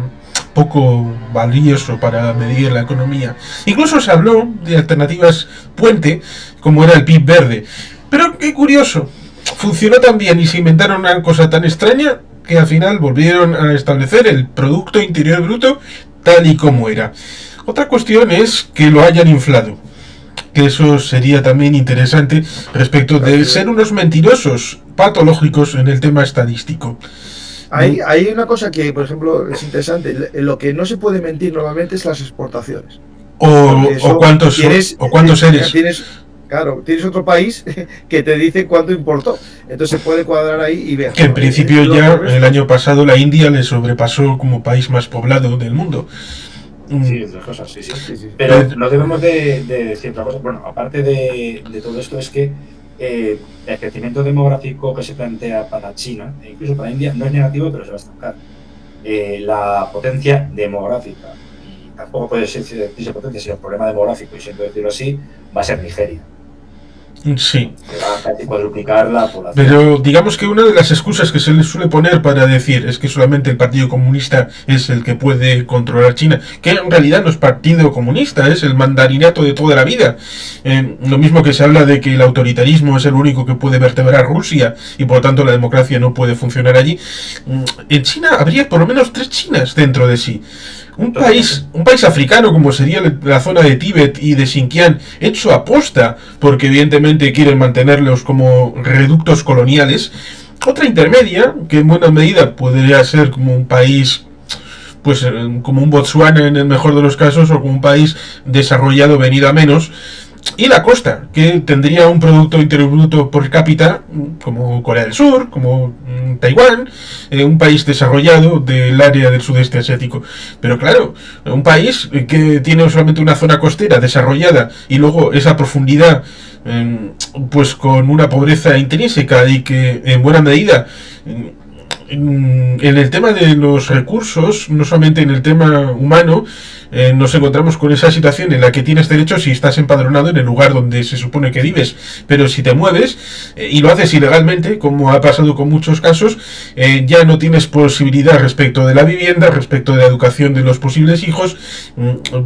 poco valioso para medir la economía. Incluso se habló de alternativas puente, como era el PIB verde. Pero qué curioso, funcionó tan bien y se inventaron una cosa tan extraña que al final volvieron a establecer el Producto Interior Bruto tal y como era. Otra cuestión es que lo hayan inflado, que eso sería también interesante respecto de ser unos mentirosos patológicos en el tema estadístico. Hay una cosa que, por ejemplo, es interesante. Lo que no se puede mentir normalmente es las exportaciones. O cuántos seres. Claro, tienes otro país que te dice cuánto importó. Entonces se puede cuadrar ahí y ver. Que en principio ya el año pasado la India le sobrepasó como país más poblado del mundo. Sí, otras cosas, sí. Pero no debemos de decir otra cosa. Bueno, aparte de todo esto es que el crecimiento demográfico que se plantea para China, e incluso para India, no es negativo, pero se va a estancar. La potencia demográfica, y tampoco puede decirse potencia, sino el problema demográfico, y siento decirlo así, va a ser Nigeria. Sí. Que va a casi cuadruplicar la población. Pero digamos que una de las excusas que se les suele poner para decir es que solamente el Partido Comunista es el que puede controlar China, que en realidad no es Partido Comunista, es el mandarinato de toda la vida. Lo mismo que se habla de que el autoritarismo es el único que puede vertebrar Rusia y por lo tanto la democracia no puede funcionar allí. En China habría por lo menos 3 Chinas dentro de sí. Un país africano como sería la zona de Tíbet y de Xinjiang, hecho aposta porque evidentemente quieren mantenerlos como reductos coloniales. Otra intermedia, que en buena medida podría ser como un país, pues como un Botsuana en el mejor de los casos, o como un país desarrollado venido a menos. Y la costa, que tendría un Producto Interior Bruto por cápita, como Corea del Sur, como Taiwán, un país desarrollado del área del sudeste asiático. Pero claro, un país que tiene solamente una zona costera desarrollada y luego esa profundidad, pues con una pobreza intrínseca y que en buena medida en el tema de los recursos, no solamente en el tema humano, nos encontramos con esa situación en la que tienes derecho si estás empadronado en el lugar donde se supone que vives, pero si te mueves y lo haces ilegalmente, como ha pasado con muchos casos, ya no tienes posibilidad respecto de la vivienda, respecto de la educación de los posibles hijos,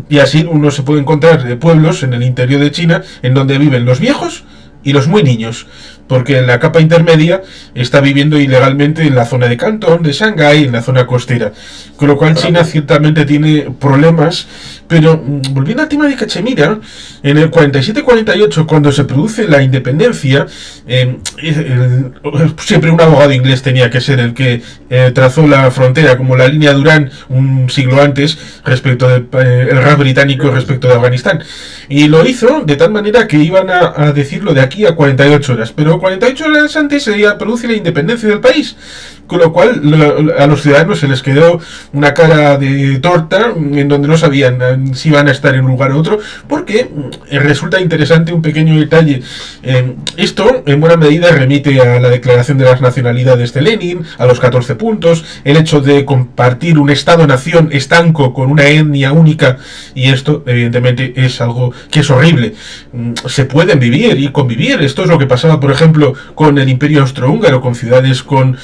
y así uno se puede encontrar pueblos en el interior de China en donde viven los viejos y los muy niños, porque la capa intermedia está viviendo ilegalmente en la zona de Cantón, de Shanghái, en la zona costera, con lo cual China ciertamente tiene problemas. Pero volviendo al tema de Cachemira, en el 47-48, cuando se produce la independencia, siempre un abogado inglés tenía que ser el que trazó la frontera, como la línea Durán un siglo antes, respecto del Raj británico respecto de Afganistán, y lo hizo de tal manera que iban a decirlo de aquí a 48 horas, pero 48 horas antes se produce la independencia del país, con lo cual a los ciudadanos se les quedó una cara de torta en donde no sabían si iban a estar en un lugar u otro, porque resulta interesante un pequeño detalle. Esto en buena medida remite a la declaración de las nacionalidades de Lenin, a los 14 puntos, el hecho de compartir un Estado-nación estanco con una etnia única, y esto evidentemente es algo que es horrible. Se pueden vivir y convivir. Esto es lo que pasaba, por ejemplo, con el Imperio Austrohúngaro, con ciudades con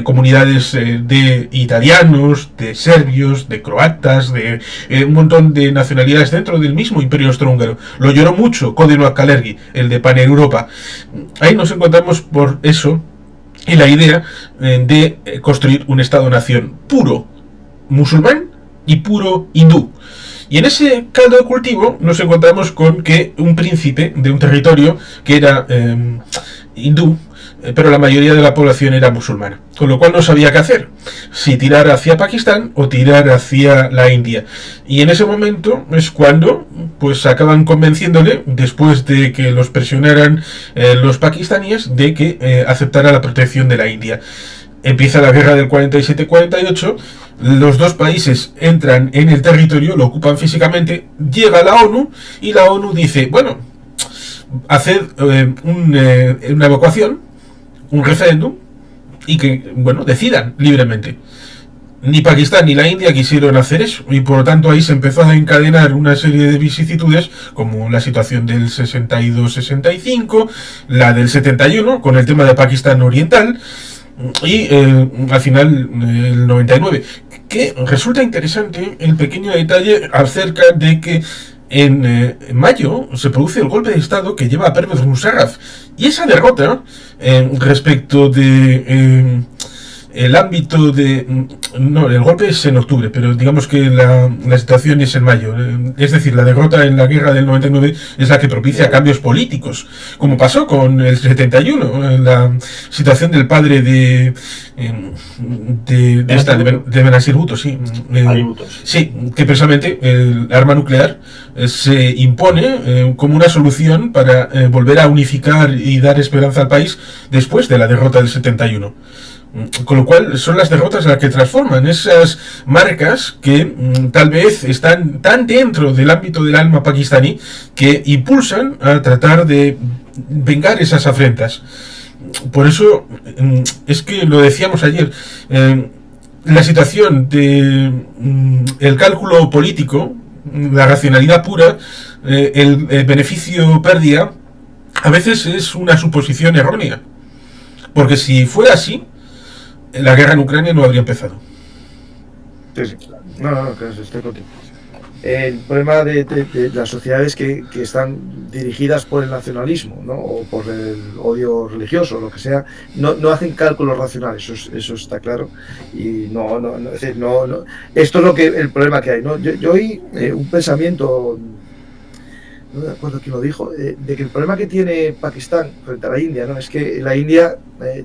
comunidades de italianos, de serbios, de croatas, de un montón de nacionalidades dentro del mismo Imperio Austrohúngaro. Lo lloró mucho Kódino Kalergi, el de Paneuropa. Ahí nos encontramos por eso en la idea de construir un Estado-nación puro musulmán y puro hindú. Y en ese caldo de cultivo nos encontramos con que un príncipe de un territorio que era hindú, pero la mayoría de la población era musulmana, con lo cual no sabía qué hacer, si tirar hacia Pakistán o tirar hacia la India. Y en ese momento es cuando pues acaban convenciéndole, después de que los presionaran los pakistaníes, de que aceptara la protección de la India. Empieza la guerra del 47-48, los dos países entran en el territorio, lo ocupan físicamente, llega la ONU y la ONU dice, bueno, haced una evacuación, un referéndum, y que, bueno, decidan libremente. ni Pakistán ni la India quisieron hacer eso, y por lo tanto ahí se empezó a encadenar una serie de vicisitudes, como la situación del 62-65, la del 71, con el tema de Pakistán Oriental, y al final el 99, que resulta interesante el pequeño detalle acerca de que en mayo se produce el golpe de estado que lleva a Pervez Musharraf, y esa derrota respecto de el ámbito de... No, el golpe es en octubre, pero digamos que la situación es en mayo. Es decir, la derrota en la guerra del 99 es la que propicia cambios políticos, como pasó con el 71, la situación del padre de Benazir Bhutto, sí. Sí, que precisamente el arma nuclear se impone como una solución para volver a unificar y dar esperanza al país después de la derrota del 71. Con lo cual son las derrotas las que transforman esas marcas que tal vez están tan dentro del ámbito del alma pakistaní que impulsan a tratar de vengar esas afrentas. Por eso es que lo decíamos ayer, la situación de el cálculo político, la racionalidad pura, el beneficio pérdida, a veces es una suposición errónea, porque si fuera así, la guerra en Ucrania no habría empezado. Sí, sí. No, claro, estoy contigo. El problema de las sociedades que están dirigidas por el nacionalismo, ¿no? O por el odio religioso, lo que sea, no hacen cálculos racionales, eso está claro. Y es decir, esto es el problema que hay, ¿no? Yo oí un pensamiento, no me acuerdo quién lo dijo, de que el problema que tiene Pakistán frente a la India, ¿no? Es que la India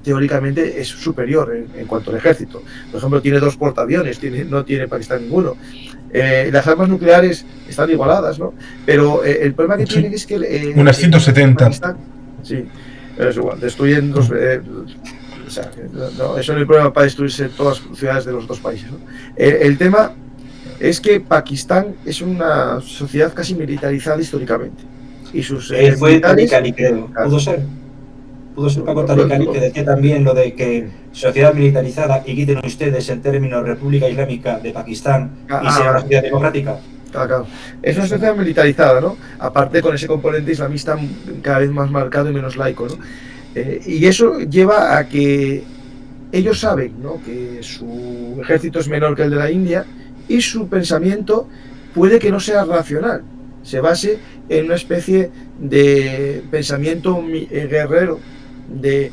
teóricamente es superior en cuanto al ejército. Por ejemplo, tiene 2 portaaviones, no tiene Pakistán ninguno. Las armas nucleares están igualadas, ¿no? Pero el problema que tienen es que... unas 170. Pakistán, sí, pero es igual, destruyen dos... o sea, eso no hay problema para destruirse todas las ciudades de los 2 países, ¿no? El tema es que Pakistán es una sociedad casi militarizada históricamente. Y sus fue Tariq-Ali, creo. Pudo ser Paco Tariq-Ali, que decía también lo de que sociedad militarizada, y quiten ustedes el término República Islámica de Pakistán y sea una sociedad democrática. Claro. Es una sociedad militarizada, ¿no? Aparte con ese componente islamista cada vez más marcado y menos laico, ¿no? Y eso lleva a que ellos saben, ¿no?, que su ejército es menor que el de la India, y su pensamiento puede que no sea racional, se base en una especie de pensamiento guerrero, de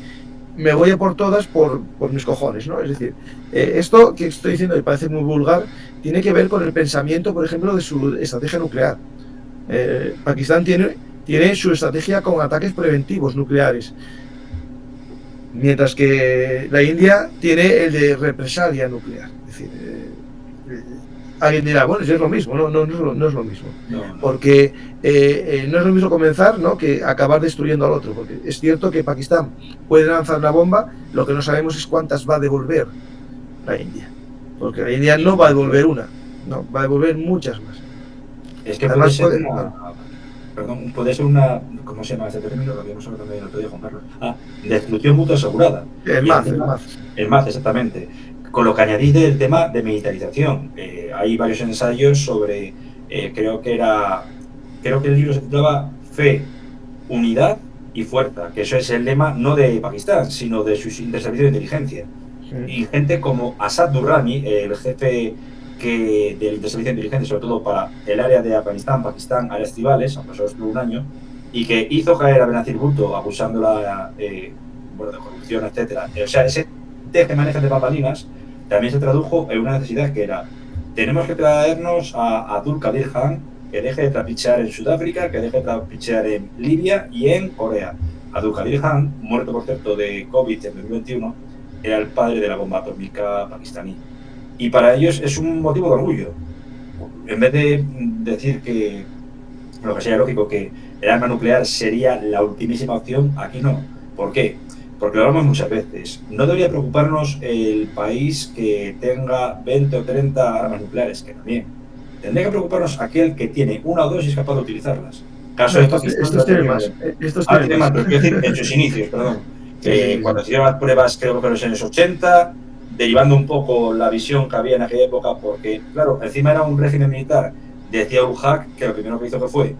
me voy a por todas por mis cojones, ¿no? Es decir, esto que estoy diciendo, me parece muy vulgar, tiene que ver con el pensamiento, por ejemplo, de su estrategia nuclear. Pakistán tiene su estrategia con ataques preventivos nucleares, mientras que la India tiene el de represalia nuclear. Es decir, alguien dirá, bueno, es lo mismo, no es lo mismo, porque no es lo mismo comenzar, ¿no?, que acabar destruyendo al otro, porque es cierto que Pakistán puede lanzar una bomba, lo que no sabemos es cuántas va a devolver la India, porque la India no va a devolver una, no, va a devolver muchas más. Es que además puede ser una, ¿cómo se llama este término? Lo habíamos hablado también el otro día, Juan Carlos. destrucción mutua asegurada. El MAZ, exactamente. Con lo que añadí del tema de militarización. Hay varios ensayos sobre, creo que el libro se titulaba Fe, Unidad y Fuerza, que eso es el lema no de Pakistán, sino de sus servicios de inteligencia. Sí. Y gente como Asad Durrani, el jefe del Interservicio de Inteligencia, sobre todo para el área de Afganistán, Pakistán, áreas tribales, aunque solo estuvo un año, y que hizo caer a Benazir Bhutto acusándola de corrupción, etcétera. O sea, ese que manejan de papalinas también se tradujo en una necesidad que era: tenemos que traernos a Abdul Qadir Khan, que deje de trapichear en Sudáfrica, que deje de trapichear en Libia y en Corea. Abdul Qadir Khan, muerto por cierto de COVID en 2021, era el padre de la bomba atómica pakistaní. Y para ellos es un motivo de orgullo. En vez de decir que, lo que sería lógico, que el arma nuclear sería la ultimísima opción, aquí no. ¿Por qué? Porque lo hablamos muchas veces. No debería preocuparnos el país que tenga 20 o 30 armas nucleares, que también. Tendría que preocuparnos aquel que tiene una o dos y es capaz de utilizarlas. Caso de Pakistán. Estos tienen más. Quiero decir, en sus inicios, perdón. Cuando hicieron las pruebas, creo que en los años 80, derivando un poco la visión que había en aquella época, porque, claro, encima era un régimen militar, decía Ul-Haq que lo primero que hizo que fue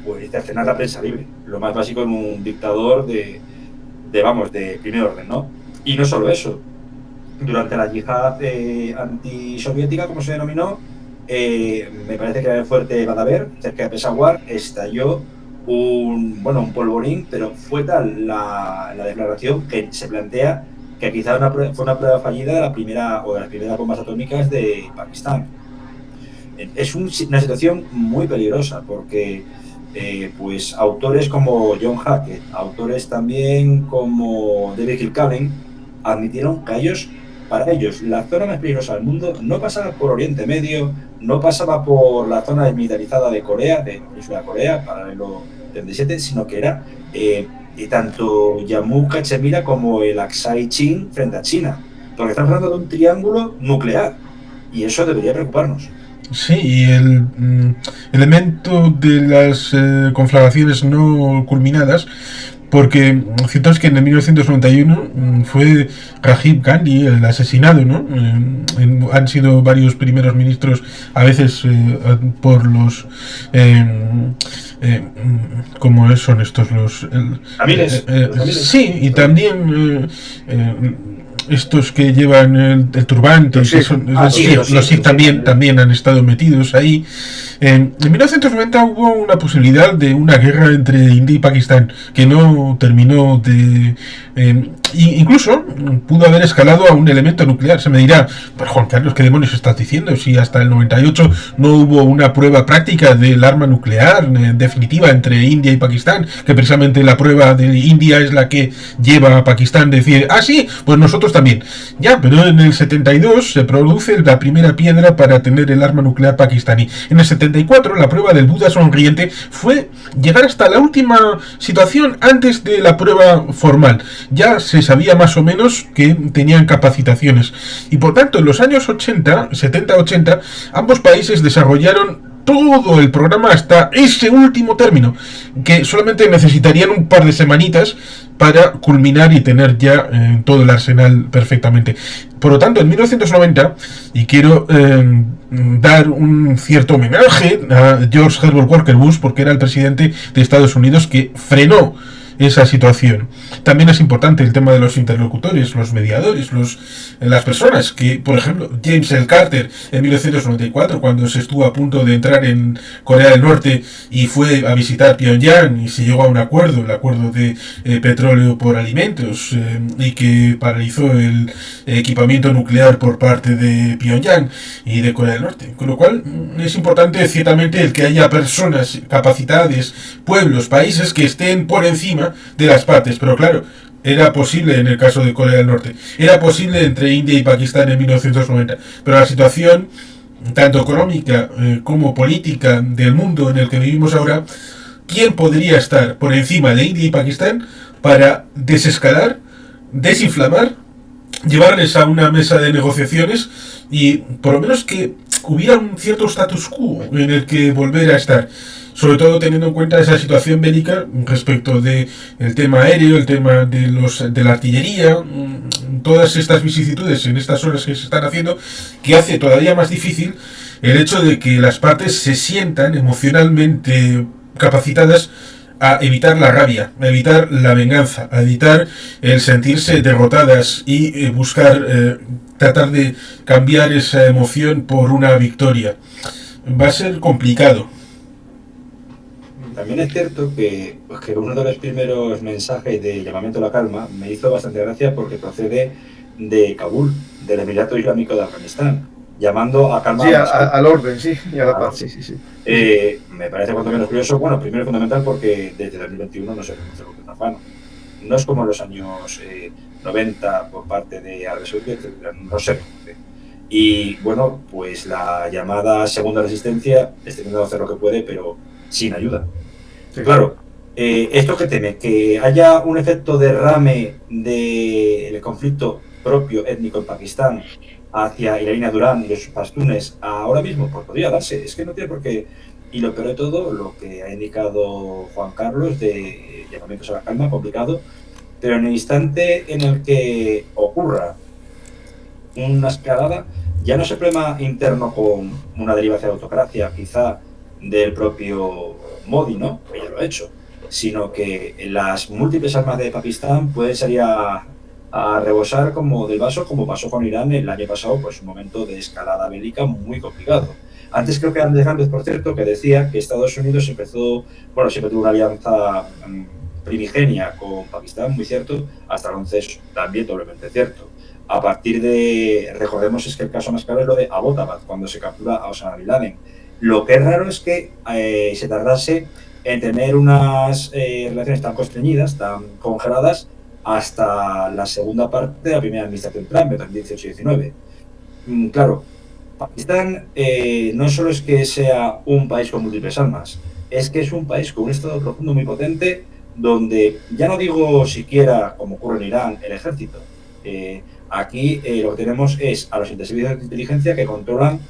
pues cercenar la prensa libre, lo más básico en un dictador de primer orden, ¿no? Y no solo eso, durante la yihad antisoviética, como se denominó, me parece que era el fuerte Badaver, cerca de Peshawar, estalló un polvorín, pero fue tal la declaración que se plantea que quizá fue una prueba fallida de las primeras bombas atómicas de Pakistán. Es una situación muy peligrosa porque pues autores como John Hackett, autores también como David Kilcullen, admitieron que para ellos la zona más peligrosa del mundo no pasaba por Oriente Medio, no pasaba por la zona desmilitarizada de Corea, de la península de Corea, paralelo 37, sino que era tanto Jammu Cachemira como el Aksai Chin frente a China, porque estamos hablando de un triángulo nuclear y eso debería preocuparnos. Sí, y el elemento de las conflagraciones no culminadas, porque cierto es que en 1991 fue Rajiv Gandhi el asesinado, ¿no? Han sido varios primeros ministros, a veces por los... ¿cómo son estos? Los sí, y también... estos que llevan el turbante, que son, los Sikh también han estado metidos ahí. En 1990 hubo una posibilidad de una guerra entre India y Pakistán que no terminó de... incluso pudo haber escalado a un elemento nuclear. Se me dirá, pero Juan Carlos, ¿qué demonios estás diciendo? Si hasta el 98 no hubo una prueba práctica del arma nuclear definitiva entre India y Pakistán, que precisamente la prueba de India es la que lleva a Pakistán a decir, sí, pues nosotros también. Ya, pero en el 72 se produce la primera piedra para tener el arma nuclear pakistaní. En el 74 la prueba del Buda sonriente fue llegar hasta la última situación antes de la prueba formal. Ya se sabía más o menos que tenían capacitaciones. Y por tanto, en los años 80, 70-80, ambos países desarrollaron todo el programa hasta ese último término, que solamente necesitarían un par de semanitas para culminar y tener ya todo el arsenal perfectamente. Por lo tanto, en 1990, y quiero dar un cierto homenaje a George Herbert Walker Bush, porque era el presidente de Estados Unidos que frenó esa situación. También es importante el tema de los interlocutores, los mediadores, las personas que, por ejemplo, James L. Carter en 1994, cuando se estuvo a punto de entrar en Corea del Norte y fue a visitar Pyongyang y se llegó a un acuerdo, el acuerdo de petróleo por alimentos, y que paralizó el equipamiento nuclear por parte de Pyongyang y de Corea del Norte. Con lo cual es importante ciertamente el que haya personas capacitadas, pueblos, países que estén por encima de las partes, pero claro, era posible en el caso de Corea del Norte, era posible entre India y Pakistán en 1990, pero la situación tanto económica como política del mundo en el que vivimos ahora, ¿quién podría estar por encima de India y Pakistán para desescalar, desinflamar, llevarles a una mesa de negociaciones y por lo menos que hubiera un cierto status quo en el que volver a estar? Sobre todo teniendo en cuenta esa situación bélica respecto de el tema aéreo, el tema de la artillería, todas estas vicisitudes en estas horas que se están haciendo, que hace todavía más difícil el hecho de que las partes se sientan emocionalmente capacitadas a evitar la rabia, a evitar la venganza, a evitar el sentirse derrotadas y buscar, tratar de cambiar esa emoción por una victoria. Va a ser complicado. También es cierto que uno de los primeros mensajes de llamamiento a la calma me hizo bastante gracia porque procede de Kabul, del Emirato Islámico de Afganistán, llamando a calma. Sí, al orden, sí, y a la paz, sí. Me parece cuanto menos curioso, bueno, primero fundamental porque desde 2021 no se reconoce el gobierno afgano. No es como en los años 90 por parte de Arabia Saudí, no se reconoce. Y bueno, pues la llamada segunda resistencia está intentando hacer lo que puede, pero sin ayuda. Sí. Claro, esto que teme, que haya un efecto derrame del conflicto propio étnico en Pakistán hacia Irina Durán y los pastunes ahora mismo, pues podría darse, es que no tiene por qué. Y lo peor de todo, lo que ha indicado Juan Carlos de llamamientos a la calma, complicado, pero en el instante en el que ocurra una escalada. Ya no es el problema interno con una deriva hacia la autocracia, quizá del propio Modi, ¿no? Que ya lo ha hecho, sino que las múltiples armas de Pakistán pueden salir a rebosar como del vaso, como pasó con Irán el año pasado, pues un momento de escalada bélica muy complicado. Antes creo que Andrés Gálvez, por cierto, que decía que Estados Unidos siempre tuvo una alianza primigenia con Pakistán, muy cierto, hasta entonces también doblemente cierto. A partir de, recordemos, es que el caso más claro es lo de Abbottabad, cuando se captura a Osama Bin Laden. Lo que es raro es que se tardase en tener unas relaciones tan constreñidas, tan congeladas, hasta la segunda parte de la primera administración Trump, en 2018-19. Claro, Pakistán no solo es que sea un país con múltiples armas, es que es un país con un estado profundo muy potente, donde ya no digo siquiera, como ocurre en Irán, el ejército. Aquí lo que tenemos es a los servicios de inteligencia que controlan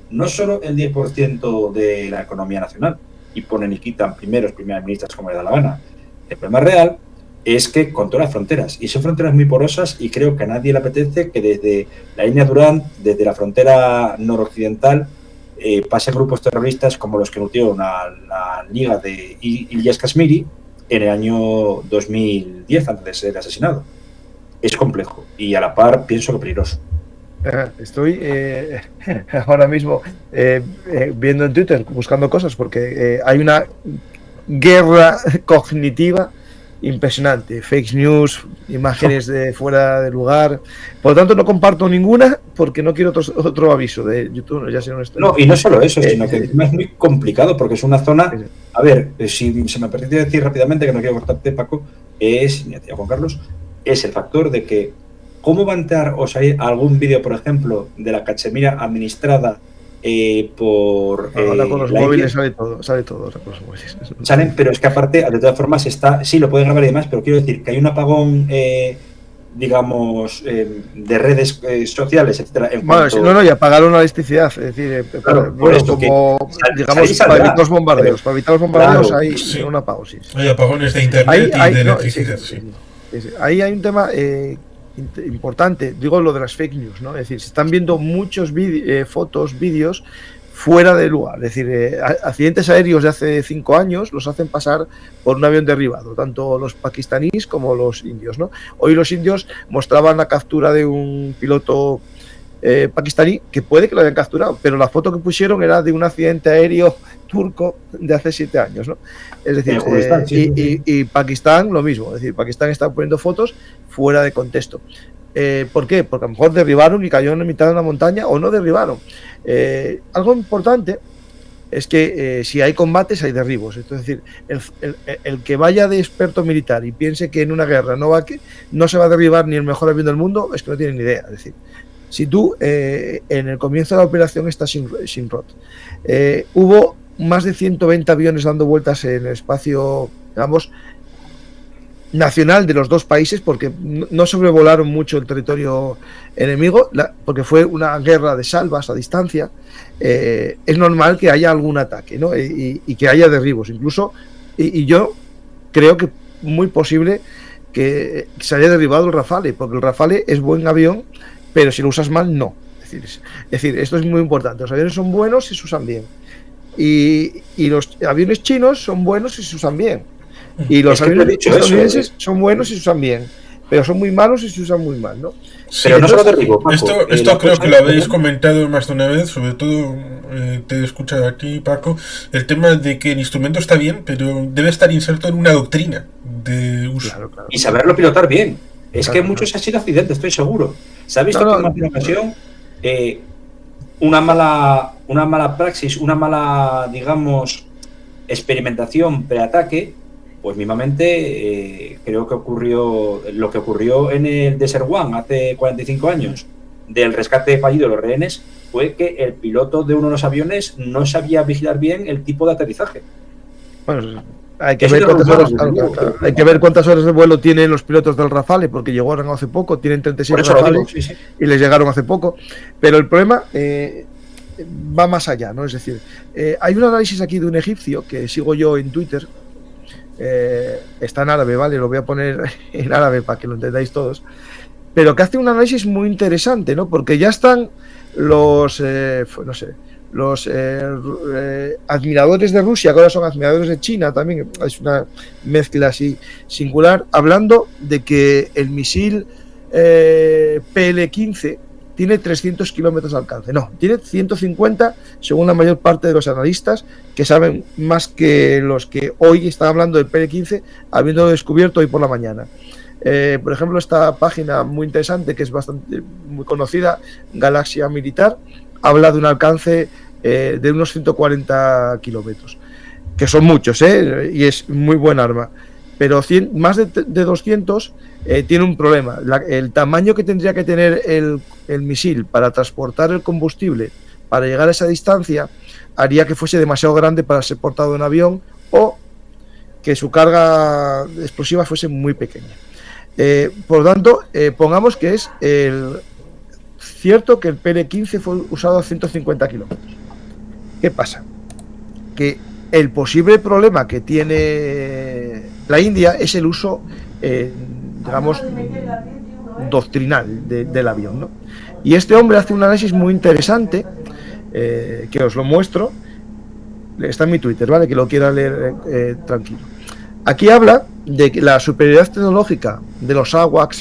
no solo el 10% de la economía nacional y ponen y quitan primeras ministras como le da la gana. El problema real es que controla fronteras, y son fronteras muy porosas, y creo que a nadie le apetece que desde la línea Durand, desde la frontera noroccidental, pasen grupos terroristas como los que nutrieron a la liga de Ilyas Kashmiri en el año 2010, antes de ser asesinado. Es complejo y a la par pienso que peligroso. Estoy ahora mismo viendo en Twitter, buscando cosas, porque hay una guerra cognitiva impresionante, fake news, imágenes de fuera de lugar. Por lo tanto, no comparto ninguna porque no quiero otro aviso de YouTube. Ya sé no, y no solo eso, sino que es muy complicado porque es una zona. A ver, si se me permite decir rápidamente, que no quiero cortarte, Paco, Juan Carlos, es el factor de que cómo va a entrar o salir algún vídeo, por ejemplo, de la Cachemira administrada por ahora con los móviles sale todo con los móviles. Salen, pero es que aparte, de todas formas, sí, lo pueden grabar y demás, pero quiero decir que hay un apagón, digamos, de redes sociales, etcétera. Y apagaron la electricidad, es decir, claro, digamos, para evitar los bombardeos. Para evitar los bombardeos claro, hay un apagón, sí. Hay apagones de internet y de electricidad, sí. Ahí hay un tema importante, digo lo de las fake news, ¿no? Es decir, se están viendo muchos fotos, vídeos fuera de lugar, es decir, accidentes aéreos de hace 5 años los hacen pasar por un avión derribado, tanto los pakistaníes como los indios, ¿no? Hoy los indios mostraban la captura de un piloto pakistaní, que puede que lo hayan capturado, pero la foto que pusieron era de un accidente aéreo turco de hace 7 años, ¿no? Es decir, y Pakistán lo mismo, es decir, Pakistán está poniendo fotos fuera de contexto. ¿Por qué? Porque a lo mejor derribaron y cayó en mitad de una montaña, o no derribaron. Algo importante es que si hay combates hay derribos. Es decir, el que vaya de experto militar y piense que en una guerra no se va a derribar ni el mejor avión del mundo, es que no tiene ni idea. Es decir, si tú en el comienzo de la operación Shimrod hubo más de 120 aviones dando vueltas en el espacio, digamos, nacional de los dos países, porque no sobrevolaron mucho el territorio enemigo, porque fue una guerra de salvas a distancia. Es normal que haya algún ataque, ¿no? Y que haya derribos incluso, y yo creo que muy posible que se haya derribado el Rafale, porque el Rafale es buen avión, pero si lo usas mal, no. Es decir, esto es muy importante. Los aviones son buenos si se usan bien, y los aviones chinos son buenos si se usan bien. Y los aviones estadounidenses son buenos si se usan bien, pero son muy malos si se usan muy mal, ¿no? Sí, pero no solo derribo, Paco. Esto creo que lo habéis comentado más de una vez, sobre todo te he escuchado aquí, Paco, el tema de que el instrumento está bien, pero debe estar inserto en una doctrina de uso. Claro. Y saberlo pilotar bien. Es que muchos han sido accidentes, estoy seguro. ¿Se ha visto que en más de una ocasión una mala praxis, una mala, digamos, experimentación preataque? Pues mismamente creo que ocurrió lo que ocurrió en el Desert One hace 45 años del rescate fallido de los rehenes, fue que el piloto de uno de los aviones no sabía vigilar bien el tipo de aterrizaje. Bueno, hay que ver cuántas horas de vuelo tienen los pilotos del Rafale, porque llegaron hace poco, tienen 37 Rafales y les llegaron hace poco. Pero el problema va más allá, ¿no? Es decir, hay un análisis aquí de un egipcio que sigo yo en Twitter. Está en árabe, ¿vale? Lo voy a poner en árabe para que lo entendáis todos. pero que hace un análisis muy interesante, ¿no? Porque ya están los, admiradores de Rusia, que ahora son admiradores de China, también es una mezcla así singular, hablando de que el misil PL-15 tiene 300 kilómetros de alcance. No, tiene 150, según la mayor parte de los analistas, que saben más que los que hoy están hablando del PL-15, habiéndolo descubierto hoy por la mañana. Por ejemplo, esta página muy interesante, que es bastante muy conocida, Galaxia Militar, habla de un alcance de unos 140 kilómetros, que son muchos, y es muy buen arma. Pero más de 200 tiene un problema. El tamaño que tendría que tener el misil para transportar el combustible para llegar a esa distancia haría que fuese demasiado grande para ser portado en avión, o que su carga explosiva fuese muy pequeña. Por lo tanto, pongamos que es cierto que el PL-15 fue usado a 150 kilómetros. ¿Qué pasa? Que el posible problema que tiene la India es el uso, digamos, doctrinal del avión, ¿no? Y este hombre hace un análisis muy interesante, que os lo muestro. Está en mi Twitter, ¿vale? Que lo quiera leer tranquilo. Aquí habla de que la superioridad tecnológica de los AWACS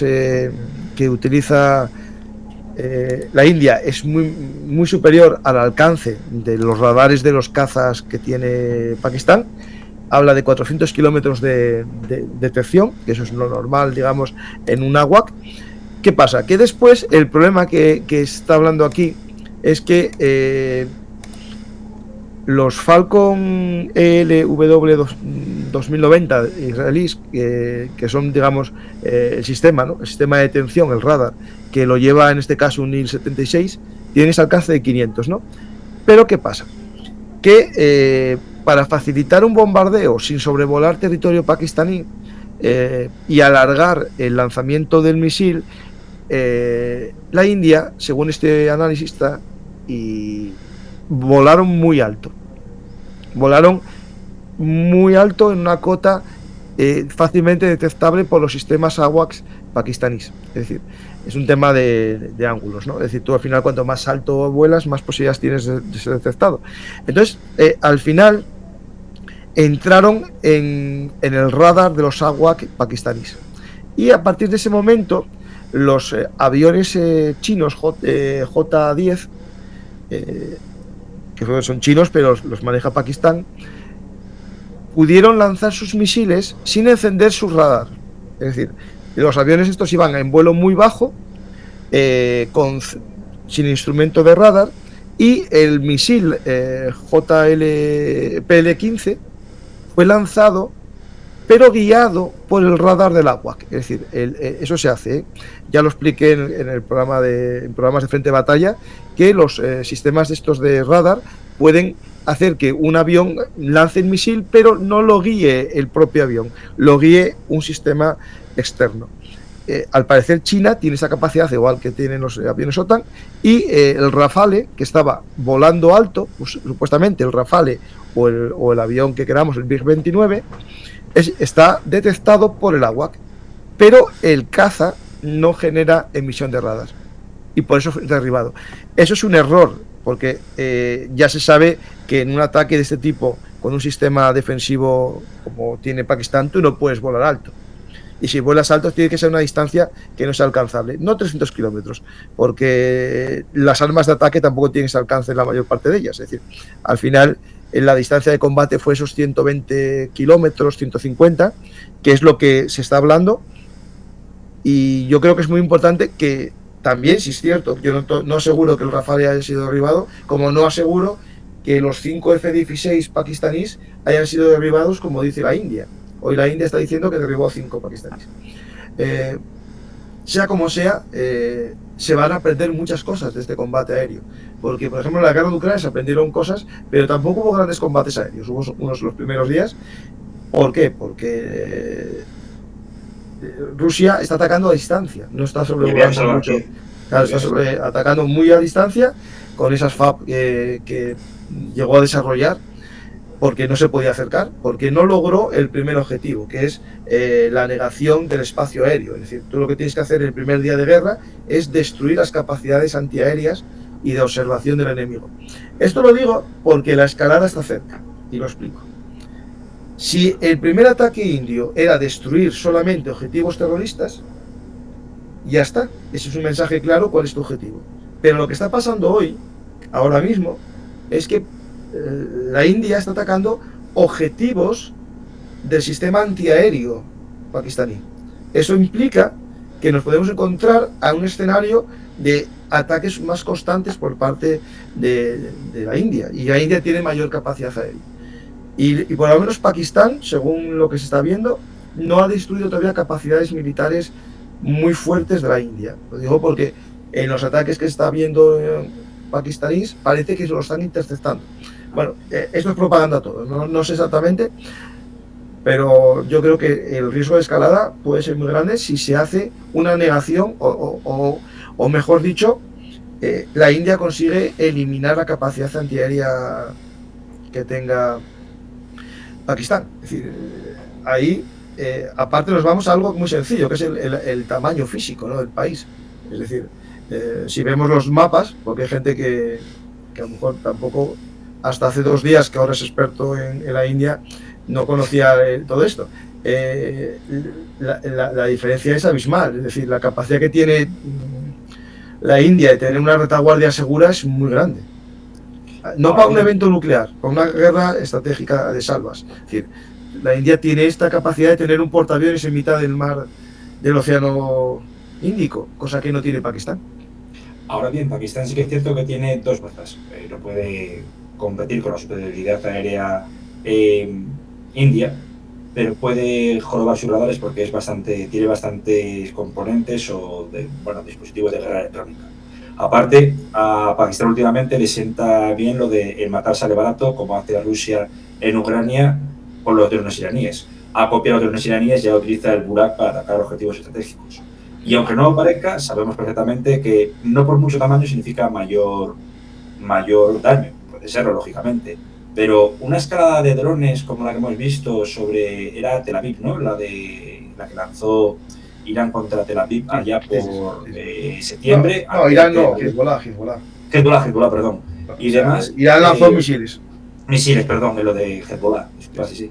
que utiliza la India es muy superior al alcance de los radares de los cazas que tiene Pakistán. Habla de 400 kilómetros de detección, que eso es lo normal, digamos, en un AWAC. ¿Qué pasa? Que después el problema que está hablando aquí es que los Falcon ELW 2090 israelíes, que son, digamos, el sistema, ¿no? El sistema de detención, el radar, que lo lleva en este caso un Il-76, tiene ese alcance de 500, ¿no? Pero ¿qué pasa? Que para facilitar un bombardeo sin sobrevolar territorio pakistaní y alargar el lanzamiento del misil, la India, según este analista, volaron muy alto. Volaron muy alto en una cota fácilmente detectable por los sistemas AWACS pakistaníes. Es decir, es un tema de ángulos, ¿no? Es decir, tú al final cuanto más alto vuelas, más posibilidades tienes de ser detectado. Entonces, al final entraron en el radar de los AWACS pakistaníes. Y a partir de ese momento, los aviones chinos J-10, que son chinos pero los maneja Pakistán, pudieron lanzar sus misiles sin encender su radar. Es decir, los aviones estos iban en vuelo muy bajo, sin instrumento de radar, y el misil PL-15 fue lanzado pero guiado por el radar del AWAC. Es decir, eso se hace, ya lo expliqué en programas de frente de batalla, que los sistemas de estos de radar pueden hacer que un avión lance el misil, pero no lo guíe el propio avión, lo guíe un sistema externo. Al parecer China tiene esa capacidad, igual que tienen los aviones OTAN, y el Rafale, que estaba volando alto, pues, supuestamente el Rafale o el avión que queramos, el MiG-29, está detectado por el AWAC, pero el caza no genera emisión de radar y por eso fue derribado. Eso es un error, porque ya se sabe que en un ataque de este tipo, con un sistema defensivo como tiene Pakistán, tú no puedes volar alto. Y si vuelas alto tiene que ser una distancia que no sea alcanzable, no 300 kilómetros, porque las armas de ataque tampoco tienen ese alcance en la mayor parte de ellas. Es decir, al final en la distancia de combate fue esos 120 kilómetros, 150, que es lo que se está hablando. Y yo creo que es muy importante que también, si es cierto, yo no aseguro que el Rafale haya sido derribado, como no aseguro que los 5 F-16 pakistaníes hayan sido derribados, como dice la India. Hoy la India está diciendo que derribó a 5 pakistaníes. Sea como sea, se van a aprender muchas cosas de este combate aéreo. Porque, por ejemplo, en la guerra de Ucrania se aprendieron cosas, pero tampoco hubo grandes combates aéreos. Hubo unos los primeros días. ¿Por qué? Porque Rusia está atacando a distancia, no está sobrevolando mucho. Claro, está atacando muy a distancia con esas FAB que llegó a desarrollar. porque no se podía acercar, porque no logró el primer objetivo, que es la negación del espacio aéreo. Es decir, tú lo que tienes que hacer el primer día de guerra es destruir las capacidades antiaéreas y de observación del enemigo. Esto lo digo porque la escalada está cerca, y lo explico. Si el primer ataque indio era destruir solamente objetivos terroristas, ya está. Ese es un mensaje claro cuál es tu objetivo. Pero lo que está pasando hoy, ahora mismo, es que la India está atacando objetivos del sistema antiaéreo pakistaní. Eso implica que nos podemos encontrar a un escenario de ataques más constantes por parte de la India. Y la India tiene mayor capacidad aérea. Y por lo menos Pakistán, según lo que se está viendo, no ha destruido todavía capacidades militares muy fuertes de la India. Lo digo porque en los ataques que se está viendo pakistaníes parece que se lo están interceptando. Bueno, esto es propaganda todo, no sé exactamente, pero yo creo que el riesgo de escalada puede ser muy grande si se hace una negación o mejor dicho, la India consigue eliminar la capacidad antiaérea que tenga Pakistán. Es decir, ahí, aparte nos vamos a algo muy sencillo, que es el tamaño físico, ¿no?, del país. Es decir, si vemos los mapas, porque hay gente que a lo mejor tampoco, hasta hace 2 días, que ahora es experto en la India, no conocía todo esto. La diferencia es abismal, es decir, la capacidad que tiene la India de tener una retaguardia segura es muy grande. No para un evento nuclear, para una guerra estratégica de salvas. Es decir, la India tiene esta capacidad de tener un portaaviones en mitad del mar del Océano Índico, cosa que no tiene Pakistán. Ahora bien, Pakistán sí que es cierto que tiene 2 bazas. No puede competir con la superioridad aérea india, pero puede jorobar sus radares porque tiene bastantes componentes o dispositivos de guerra electrónica. Aparte, a Pakistán últimamente le sienta bien lo de matar sale barato, como hace Rusia en Ucrania con los drones iraníes. A copiar los drones iraníes ya utiliza el Burak para atacar objetivos estratégicos. Y aunque no lo parezca, sabemos perfectamente que no por mucho tamaño significa mayor daño. Puede serlo, lógicamente. Pero una escalada de drones como la que hemos visto era Tel Aviv, ¿no? La que lanzó Irán contra Tel Aviv allá por septiembre. No, Irán no, Hezbollah, perdón. Y demás. Irán lanzó misiles. Misiles, perdón, en lo de Hezbollah. Sí.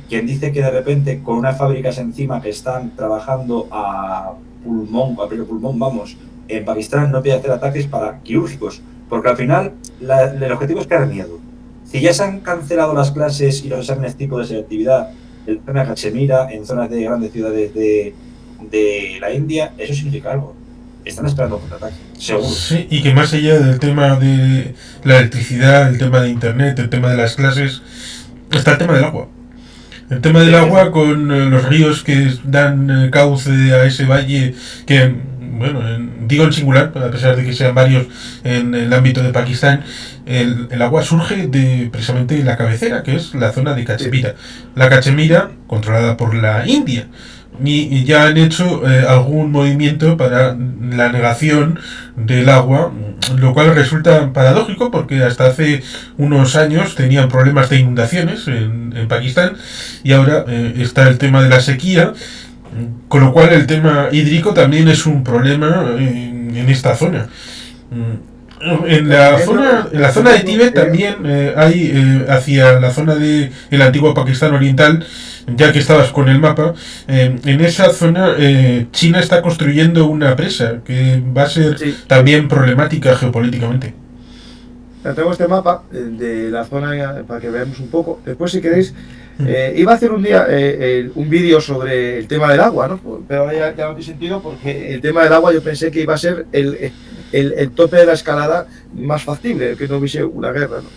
Quien dice que de repente con unas fábricas encima que están trabajando a pleno pulmón, en Pakistán no puede hacer ataques quirúrgicos, porque al final el objetivo es crear miedo. Si ya se han cancelado las clases y los exámenes tipo de selectividad en la zona de Cachemira, en zonas de grandes ciudades de la India, eso significa algo. Están esperando un contraataque, seguro. Sí, y que más allá del tema de la electricidad, el tema de internet, el tema de las clases, está el tema del agua. El tema del agua con los ríos que dan cauce a ese valle que, bueno, digo en singular, a pesar de que sean varios en el ámbito de Pakistán, el agua surge precisamente de la cabecera, que es la zona de Cachemira. La Cachemira, controlada por la India. Y ya han hecho algún movimiento para la negación del agua, lo cual resulta paradójico porque hasta hace unos años tenían problemas de inundaciones en Pakistán y ahora está el tema de la sequía, con lo cual el tema hídrico también es un problema en esta zona. En la zona de Tíbet también hay hacia la zona del antiguo Pakistán oriental, ya que estabas con el mapa, en esa zona China está construyendo una presa que va a ser también problemática geopolíticamente. Tengo este mapa de la zona para que veamos un poco. Después, si queréis, iba a hacer un día un vídeo sobre el tema del agua, ¿no? Pero ya no tiene sentido porque el tema del agua yo pensé que iba a ser el tope de la escalada más factible, que no hubiese una guerra, ¿no?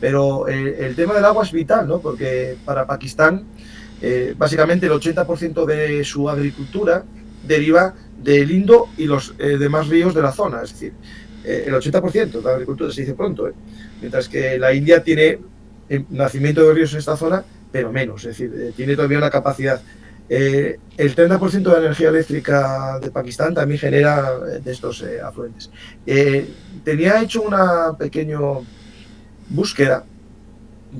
Pero el tema del agua es vital, ¿no? Porque para Pakistán, básicamente el 80% de su agricultura deriva del Indo y los demás ríos de la zona, es decir, el 80% de la agricultura se dice pronto, mientras que la India tiene nacimiento de ríos en esta zona, pero menos, es decir, tiene todavía una capacidad. El 30% de la energía eléctrica de Pakistán también genera de estos afluentes. Tenía hecho una pequeña búsqueda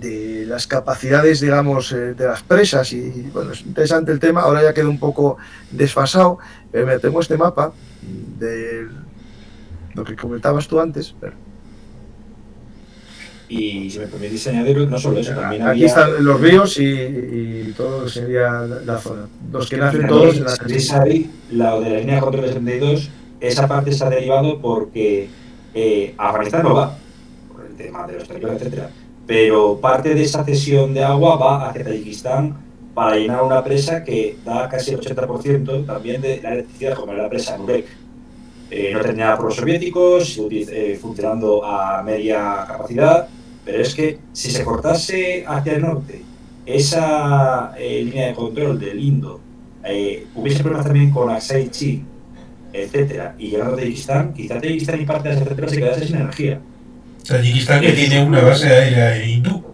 de las capacidades, digamos, de las presas. Y bueno, es interesante el tema. Ahora ya queda un poco desfasado, pero me tengo este mapa de lo que comentabas tú antes. Y si me permitís añadir, no solo eso, también aquí había... están los ríos y todo sería la zona. Los que nacen todos en la Cachimira. La de la línea de control de 72, esa parte se ha derivado porque Afganistán no va, por el tema de los territorios, etcétera, pero parte de esa cesión de agua va hacia Tayikistán para llenar una presa que da casi el 80% también de la electricidad, como era la presa Nurek. No terminada por los soviéticos, funcionando a media capacidad, pero es que si se cortase hacia el norte esa línea de control del Indo, hubiese problemas también con Aksai Chin, etcétera, y llegando a Tayikistán, quizá Tayikistán y parte de ese territorio se quedase sin energía. Tayikistán que tiene una base aérea hindú.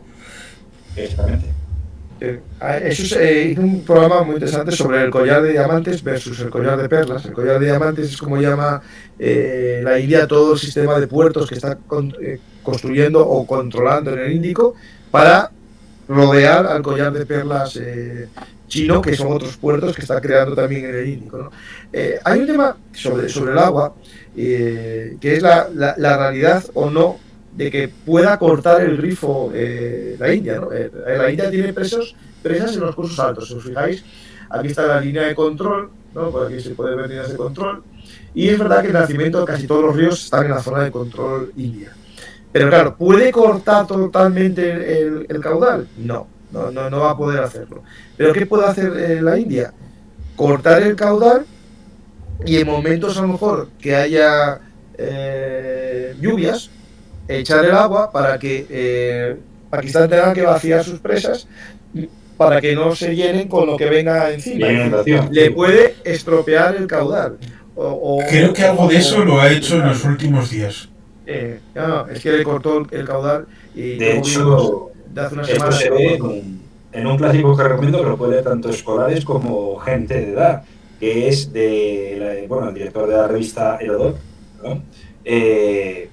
Exactamente. Eso es un programa muy interesante sobre el collar de diamantes versus el collar de perlas. El collar de diamantes es como llama la India todo el sistema de puertos que está construyendo o controlando en el Índico para rodear al collar de perlas chino, que son otros puertos que está creando también en el Índico, ¿no? Hay un tema sobre el agua, que es la realidad o no de que pueda cortar el grifo la India, ¿no? La India tiene presas en los cursos altos. Si os fijáis, aquí está la línea de control, ¿no? Por aquí se puede ver líneas de control. Y es verdad que el nacimiento de casi todos los ríos están en la zona de control india. Pero claro, ¿puede cortar totalmente el caudal? No va a poder hacerlo. ¿Pero qué puede hacer la India? Cortar el caudal y en momentos a lo mejor que haya lluvias, echar el agua para que Pakistán tenga que vaciar sus presas para que no se llenen con lo que venga encima. Le puede estropear el caudal. Creo que algo de eso lo ha hecho en los últimos días. No, es que le cortó el caudal y de hecho, hace una esto semana se ve en un clásico que recomiendo, que lo puede leer tanto escolares como gente de edad, que es el director de la revista Herodot, ¿no? Que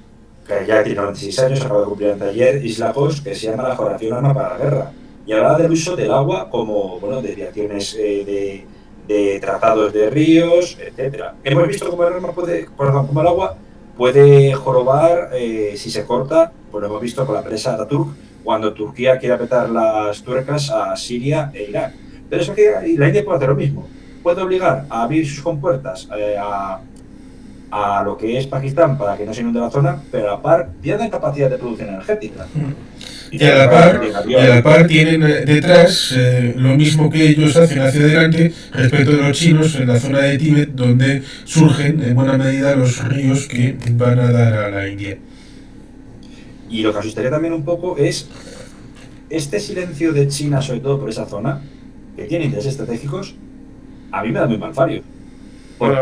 ya tiene 96 años, acaba de cumplir el taller, Isla Post, que se llama La geografía, un arma para la guerra. Y habla del uso del agua como desviaciones de tratados de ríos, etcétera. Hemos visto cómo el arma como el agua puede jorobar si se corta, pues lo hemos visto con la presa Ataturk, cuando Turquía quiere apretar las tuercas a Siria e Irak. Pero eso que la India puede hacer lo mismo. Puede obligar a abrir sus compuertas a lo que es Pakistán para que no se inunde la zona, pero a la par pierden capacidad de producción energética. Y a la par tienen detrás lo mismo que ellos hacen hacia adelante respecto de los chinos en la zona de Tíbet, donde surgen en buena medida los ríos que van a dar a la India. Y lo que asustaría también un poco es este silencio de China, sobre todo por esa zona, que tiene intereses estratégicos, a mí me da muy mal fario. Bueno,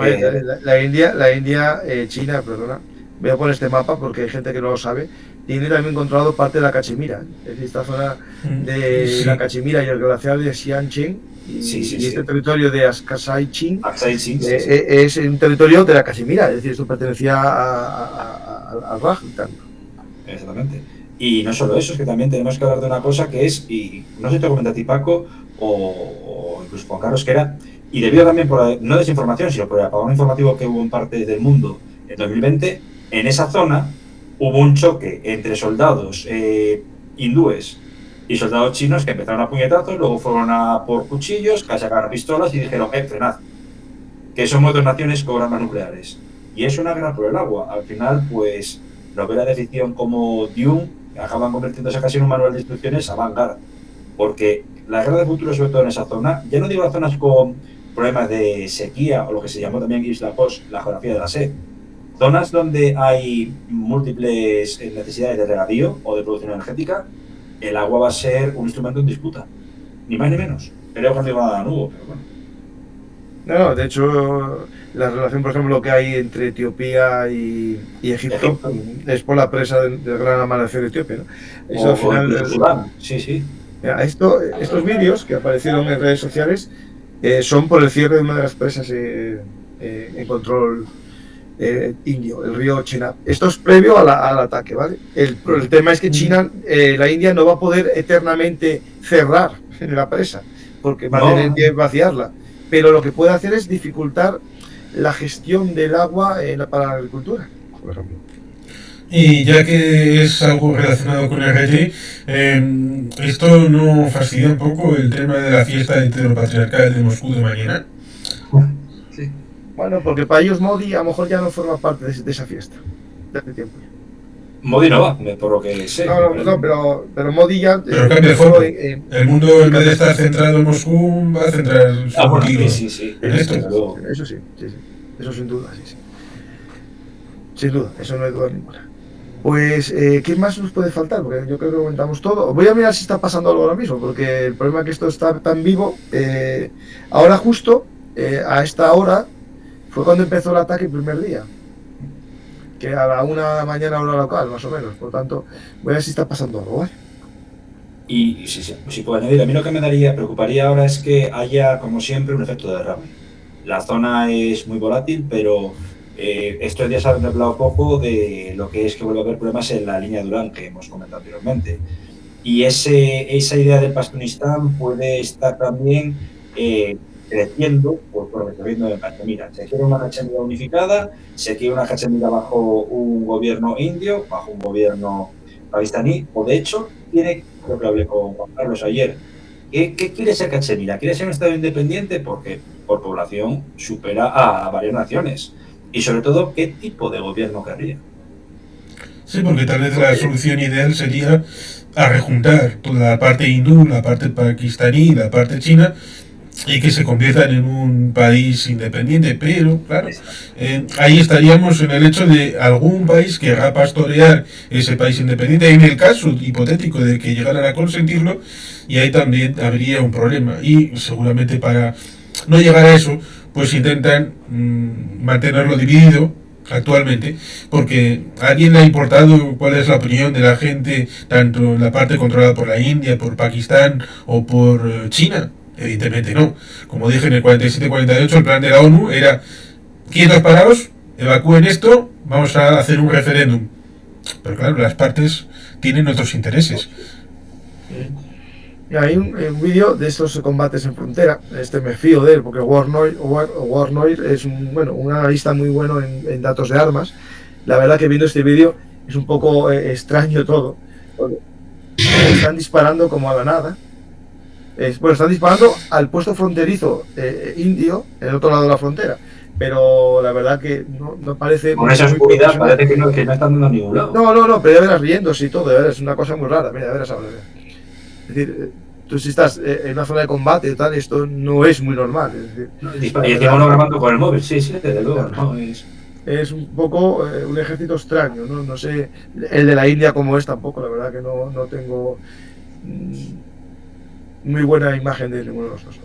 la India, China, perdona, voy a poner este mapa porque hay gente que no lo sabe, tiene también controlado parte de la Cachemira, es decir, esta zona de la Cachemira y el glaciar de Xianqing, y este territorio de Aksai Chin es un territorio de la Cachemira, es decir, esto pertenecía al Rajasthan. Exactamente. Y no solo eso, es que también tenemos que hablar de una cosa que es, y no sé si te comenta a ti, Paco, o incluso Juan Carlos, que era, y debido también por, no desinformación, sino por el apagón informativo que hubo en parte del mundo en 2020, en esa zona hubo un choque entre soldados hindúes y soldados chinos que empezaron a puñetazos, luego fueron a por cuchillos, que sacaron pistolas y dijeron, frenad, que somos dos naciones con armas nucleares. Y es una guerra por el agua. Al final, pues, novelas de ficción como Dune acaban convirtiéndose casi en un manual de instrucciones avant-garde. Porque la guerra de futuro, sobre todo en esa zona, ya no digo las zonas con problemas de sequía o lo que se llamó también Isla Post, la geografía de la sed, zonas donde hay múltiples necesidades de regadío o de producción energética, el agua va a ser un instrumento en disputa, ni más ni menos. Creo que no digo nada nuevo, pero bueno. No, de hecho, la relación, por ejemplo, que hay entre Etiopía y Egipto es por la presa del gran amanecer de Etiopía, ¿no? Eso al final Sudán, sí. Mira, estos vídeos que aparecieron en redes sociales son por el cierre de una de las presas en control indio, el río Chenab. Esto es previo al ataque, ¿vale? El tema es que China, la India no va a poder eternamente cerrar la presa, porque va a tener que vaciarla. Pero lo que puede hacer es dificultar la gestión del agua para la agricultura, por ejemplo. Y ya que es algo relacionado con el rey, ¿esto no fastidia un poco el tema de la fiesta heteropatriarcal de Moscú de mañana? Sí. Bueno, porque para ellos Modi a lo mejor ya no forma parte de esa fiesta de hace tiempo. Modi no va, por lo que sé. No, pero Modi ya... Pero cambia el foco. El mundo, en vez de estar centrado en Moscú, va a centrar su tiro sí. en esto. Eso sí. Eso sin duda, sí. Sin duda, eso no hay duda ninguna. Pues, ¿qué más nos puede faltar? Porque yo creo que comentamos todo. Voy a mirar si está pasando algo ahora mismo, porque el problema es que esto está tan vivo. Ahora justo, a esta hora, fue cuando empezó el ataque el primer día. Que a la 1 de la mañana hora local, más o menos. Por tanto, voy a ver si está pasando algo, ¿vale? Y si puedo añadir, a mí lo que me preocuparía ahora es que haya, como siempre, un efecto de derrame. La zona es muy volátil, pero estos días han hablado poco de lo que es que vuelve a haber problemas en la línea Durán, que hemos comentado anteriormente. Y esa idea del Pastunistán puede estar también creciendo por lo que está viendo en Cachemira. Se quiere una Cachemira unificada, se quiere una Cachemira bajo un gobierno indio, bajo un gobierno pakistaní, o de hecho, creo que hablé con Juan Carlos ayer, ¿qué quiere ser Cachemira? ¿Quiere ser un estado independiente? Porque por población supera a varias naciones. Y sobre todo, ¿qué tipo de gobierno querría? Sí, porque tal vez la solución ideal sería rejuntar toda la parte hindú, la parte pakistaní, la parte china, y que se conviertan en un país independiente, pero claro, ahí estaríamos en el hecho de algún país que querrá pastorear ese país independiente, en el caso hipotético de que llegaran a consentirlo, y ahí también habría un problema, y seguramente para no llegar a eso, pues intentan mantenerlo dividido actualmente, porque a alguien le ha importado cuál es la opinión de la gente, tanto en la parte controlada por la India, por Pakistán o por China. Evidentemente no. Como dije en el 47-48, el plan de la ONU era: quietos parados, evacúen esto, vamos a hacer un referéndum. Pero claro, las partes tienen otros intereses. Hay un vídeo de estos combates en frontera. Me fío de él, porque Warnoir es un analista muy bueno en datos de armas. La verdad que viendo este vídeo es un poco extraño todo. Están disparando como a la nada. Están disparando al puesto fronterizo indio, en el otro lado de la frontera. Pero la verdad que no parece... Con esa oscuridad parece que no están dando a ningún lado. No, pero ya verás riéndose y todo, ya verás, es una cosa muy rara. Mira, ya verás ahora. Es decir, tú si estás en una zona de combate y tal, esto no es muy normal. Es decir, y encima uno grabando con el móvil, sí, desde luego. Claro. ¿No? Es un poco un ejército extraño, ¿no? No sé, el de la India como es tampoco, la verdad que no tengo... muy buena imagen de ninguno de los dos.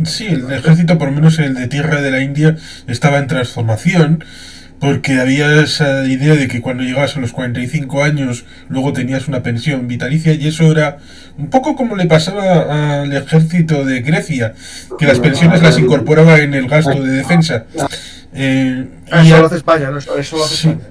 Sí, el ejército, por lo menos el de tierra de la India, estaba en transformación, porque había esa idea de que cuando llegabas a los 45 años luego tenías una pensión vitalicia, y eso era un poco como le pasaba al ejército de Grecia, que las pensiones las incorporaba en el gasto de defensa. Eso lo hace España, ¿no? Eso lo hace España.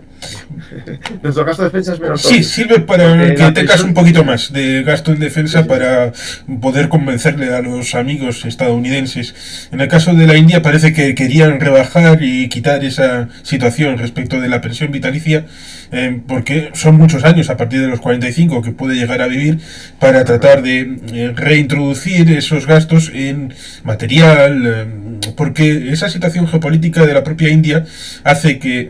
Nuestro gasto de defensa es menos. Sí, sirve para que tengas un poquito más de gasto en defensa para poder convencerle a los amigos estadounidenses. En el caso de la India parece que querían rebajar y quitar esa situación respecto de la pensión vitalicia, porque son muchos años a partir de los 45 que puede llegar a vivir, para tratar de reintroducir esos gastos en material, porque esa situación geopolítica de la propia India hace que,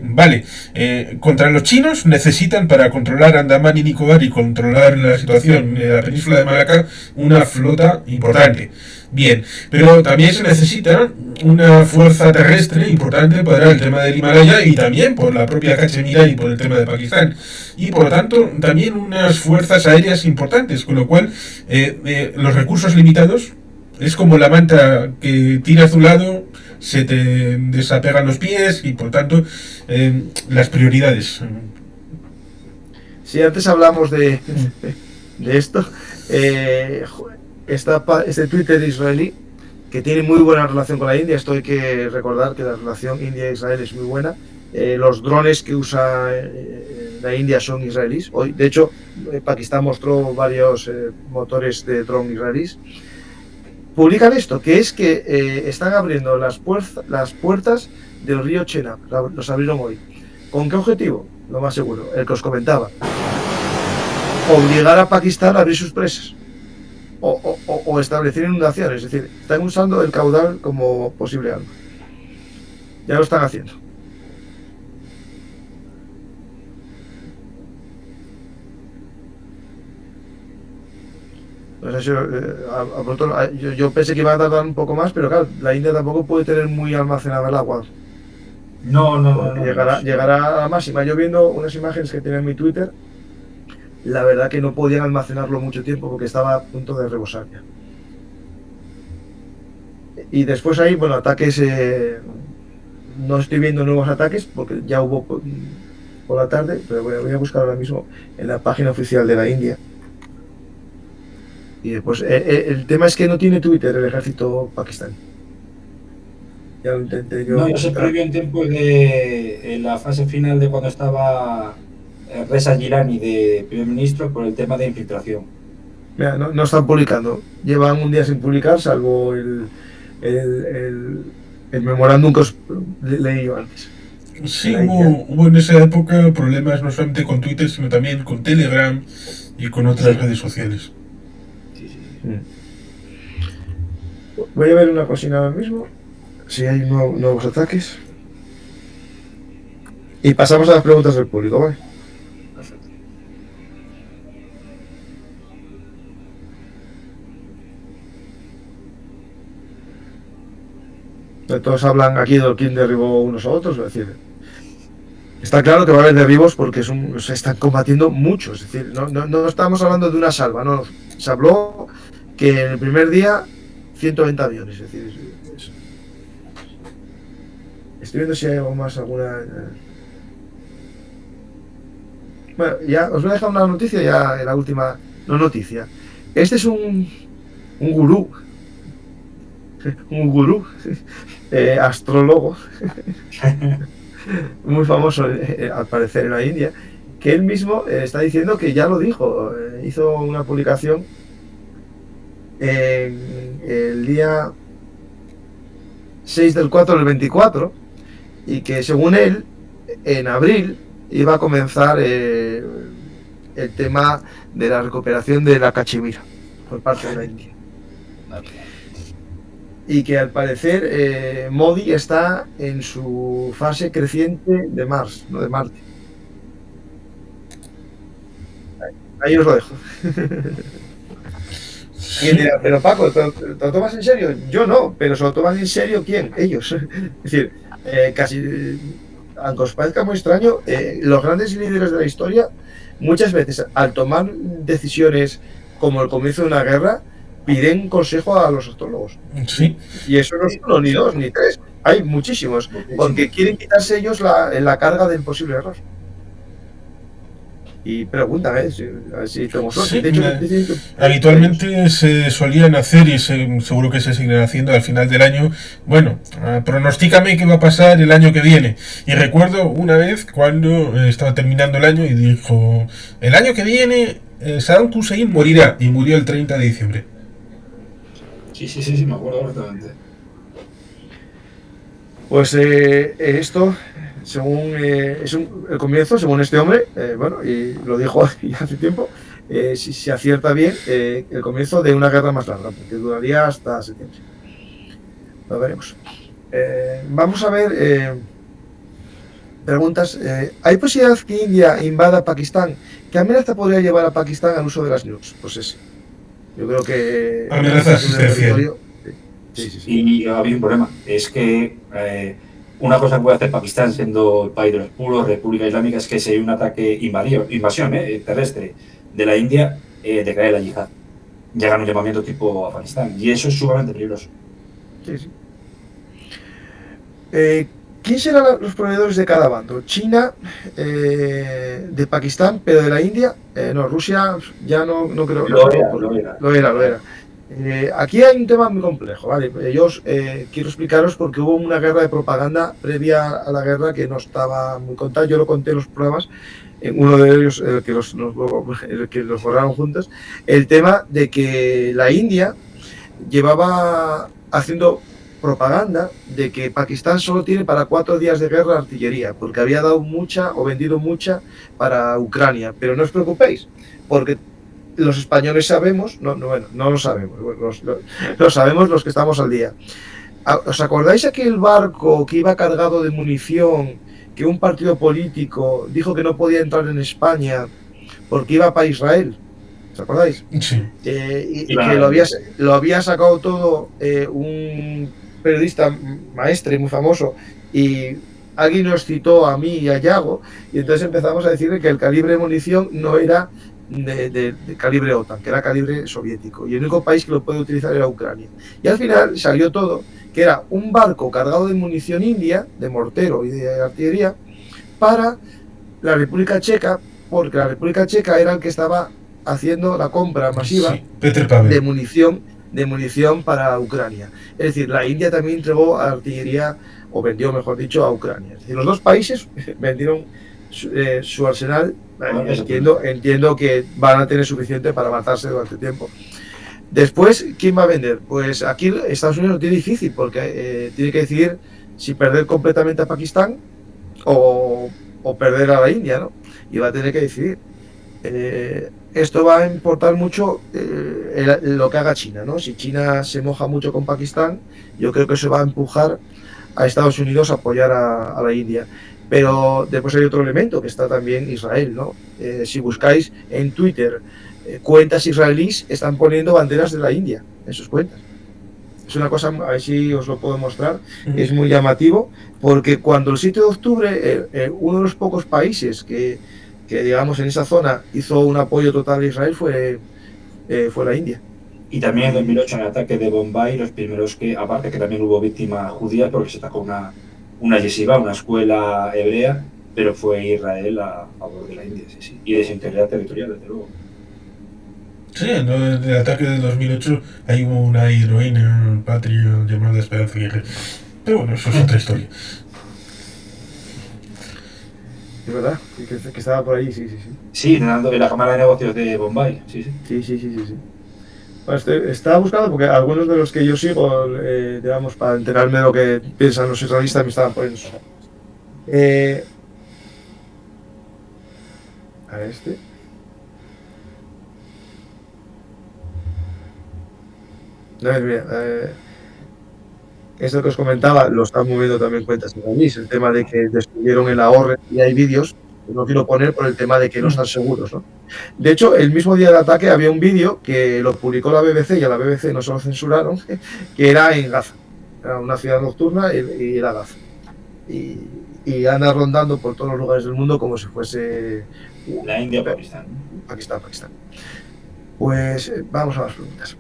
contra los chinos necesitan, para controlar Andamán y Nicobar y controlar la situación en la península de Malacar, una flota importante. Bien, pero también se necesita una fuerza terrestre importante para el tema del Himalaya, y también por la propia Cachemira y por el tema de Pakistán. Y por lo tanto, también unas fuerzas aéreas importantes, con lo cual los recursos limitados es como la manta que tiras de un lado, se te desapegan los pies, y por tanto las prioridades. Sí, antes hablamos de esto. Este Twitter israelí, que tiene muy buena relación con la India. Esto hay que recordar, que la relación India-Israel es muy buena. los drones que usa la India son israelíes. Hoy, de hecho, Pakistán mostró varios motores de dron israelíes. Publican esto, que es que están abriendo las puertas del río Chenab. Los abrieron hoy. ¿Con qué objetivo? Lo más seguro, el que os comentaba. Obligar a Pakistán a abrir sus presas. O establecer inundaciones. Es decir, están usando el caudal como posible arma. Ya lo están haciendo. No sé si, yo pensé que iba a tardar un poco más, pero claro, la India tampoco puede tener muy almacenada el agua. No. Llegará a la máxima. Yo viendo unas imágenes que tenía en mi Twitter, la verdad que no podían almacenarlo mucho tiempo porque estaba a punto de rebosar ya. Y después ahí, bueno, ataques, no estoy viendo nuevos ataques porque ya hubo por la tarde, pero voy a buscar ahora mismo en la página oficial de la India. Y después, el tema es que no tiene Twitter el ejército pakistaní. Ya lo intenté yo. No, yo se prohibió en tiempo de en la fase final de cuando estaba Reza Gilani de primer ministro por el tema de infiltración. Mira, no están publicando. Llevan un día sin publicar, salvo el memorándum que os leí yo antes. Sí, hubo en esa época problemas no solamente con Twitter, sino también con Telegram y con otras redes sociales. Voy a ver una cocina ahora mismo, si hay nuevos ataques. Y pasamos a las preguntas del público, ¿vale? Perfecto. Todos hablan aquí de quién derribó unos a otros, es decir, está claro que va a haber derribos porque se están combatiendo muchos, es decir, no estamos hablando de una salva, no, se habló que en el primer día 120 aviones, es decir, estoy viendo si hay algo más, alguna... Bueno, ya os voy a dejar una noticia, ya la última, no noticia. Este es un gurú, astrólogo, muy famoso al parecer en la India, que él mismo está diciendo que ya lo dijo, hizo una publicación el día 6 del 4 del 24 y que según él en abril iba a comenzar el tema de la recuperación de la cachemira por parte de la India. Y que al parecer Modi está en su fase creciente de Mars, no de Marte. Ahí os lo dejo. Y dirá, pero Paco, ¿te lo tomas en serio? Yo no, pero ¿se lo toman en serio quién? Ellos. Es decir, casi, aunque os parezca muy extraño, los grandes líderes de la historia, muchas veces, al tomar decisiones como el comienzo de una guerra, piden consejo a los astrólogos. Sí. Y eso no es uno, ni dos, ni tres. Hay muchísimos, porque quieren quitarse ellos la carga del posible error. Y preguntan, a ver si tenemos suerte. Sí, de hecho, habitualmente se solían hacer y seguro que se siguen haciendo al final del año. Bueno, pronostícame qué va a pasar el año que viene. Y recuerdo una vez cuando estaba terminando el año y dijo: el año que viene Saddam Hussein morirá, y murió el 30 de diciembre. Sí, me acuerdo perfectamente. Pues esto, según es el comienzo, según este hombre, bueno, y lo dijo hace tiempo, si acierta bien, el comienzo de una guerra más larga, porque duraría hasta septiembre. Lo veremos. Vamos a ver preguntas. ¿Hay posibilidad que India invada Pakistán? ¿Qué amenaza podría llevar a Pakistán al uso de las nukes? Pues ese. Yo creo que... Amenaza existencial. Sí. Y había un problema, es que una cosa que puede hacer Pakistán, siendo el país de los puros, República Islámica, es que si hay un ataque invasión terrestre de la India, decae la yihad. Llega un llamamiento tipo Afganistán, y eso es sumamente peligroso. Sí. ¿Quién serán los proveedores de cada bando? China, de Pakistán, pero de la India, no, Rusia ya no creo. Lo era. Aquí hay un tema muy complejo, ¿vale? Yo quiero explicaros porque hubo una guerra de propaganda previa a la guerra que no estaba muy contada. Yo lo conté en los programas, en uno de ellos, el que los borraron juntos, el tema de que la India llevaba haciendo propaganda de que Pakistán solo tiene para 4 días de guerra artillería, porque había dado mucha o vendido mucha para Ucrania. Pero no os preocupéis, porque los españoles sabemos, no lo sabemos, lo sabemos los que estamos al día. ¿Os acordáis aquel barco que iba cargado de munición que un partido político dijo que no podía entrar en España porque iba para Israel? ¿Os acordáis? Sí. Y que lo había sacado todo un periodista maestre muy famoso, y alguien nos citó a mí y a Yago, y entonces empezamos a decirle que el calibre de munición no era de calibre OTAN, que era calibre soviético, y el único país que lo puede utilizar era Ucrania. Y al final salió todo, que era un barco cargado de munición india, de mortero y de artillería, para la República Checa, porque la República Checa era el que estaba haciendo la compra masiva de munición para Ucrania. Es decir, la India también entregó artillería, o vendió, mejor dicho, a Ucrania. Es decir, los dos países vendieron su arsenal. Entiendo que van a tener suficiente para matarse durante tiempo. Después, ¿quién va a vender? Pues aquí Estados Unidos lo tiene difícil, porque tiene que decidir si perder completamente a Pakistán o perder a la India, ¿no? Y va a tener que decidir. Esto va a importar mucho lo que haga China, ¿no? Si China se moja mucho con Pakistán, yo creo que eso va a empujar a Estados Unidos a apoyar a la India. Pero después hay otro elemento, que está también Israel, ¿no? Si buscáis en Twitter cuentas israelíes, están poniendo banderas de la India en sus cuentas. Es una cosa, a ver si os lo puedo mostrar, es muy llamativo, porque cuando el 7 de octubre, uno de los pocos países que digamos en esa zona hizo un apoyo total a Israel fue la India. Y también en 2008, en el ataque de Bombay, los primeros que, aparte que también hubo víctima judía, porque se atacó una yeshiva, una escuela hebrea, pero fue Israel a favor de la India, sí. Y de su integridad territorial, desde luego. Sí, en el ataque del 2008 hay una heroína patria llamada Esperanza Aguirre. Pero bueno, eso es otra historia. Es verdad, que estaba por ahí, sí. Sí, en la Cámara de Negocios de Bombay, sí. Sí. Bueno, estaba buscando porque algunos de los que yo sigo, digamos, para enterarme de lo que piensan los israelitas, me estaban poniendo. A este. No, mira, esto que os comentaba lo están moviendo también cuentas israelíes, el tema de que destruyeron el ahorro, y hay vídeos que no quiero poner por el tema de que no están seguros, ¿no? De hecho, el mismo día del ataque había un vídeo que lo publicó la BBC, y a la BBC no se lo censuraron, que era en Gaza. Era una ciudad nocturna y era Gaza. Y anda rondando por todos los lugares del mundo como si fuese la India o Pakistán. Pakistán. Pues vamos a las preguntas.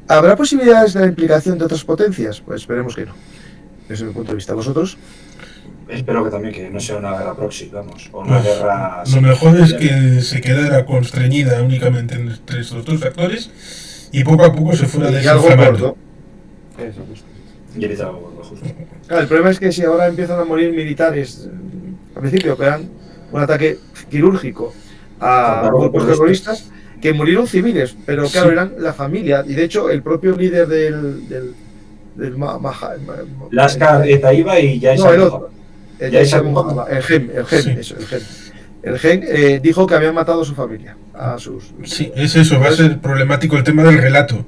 ¿Habrá posibilidades de la implicación de otras potencias? Pues esperemos que no. Desde mi punto de vista, ¿vosotros? Espero que también que no sea una guerra proxy, vamos, o una guerra... Lo mejor es que se quedara constreñida únicamente entre estos dos factores y poco a poco se fuera desinflamando. Eso, justo. Y el algo justo. Claro, el problema es que si ahora empiezan a morir militares, al principio pegan un ataque quirúrgico a grupos terroristas, que murieron civiles, pero claro, eran la familia, y de hecho el propio líder del Lashkar e Taiba y ya no, el otro. El Gen dijo que habían matado a su familia, a sus... Sí, es eso, va a ser problemático el tema del relato.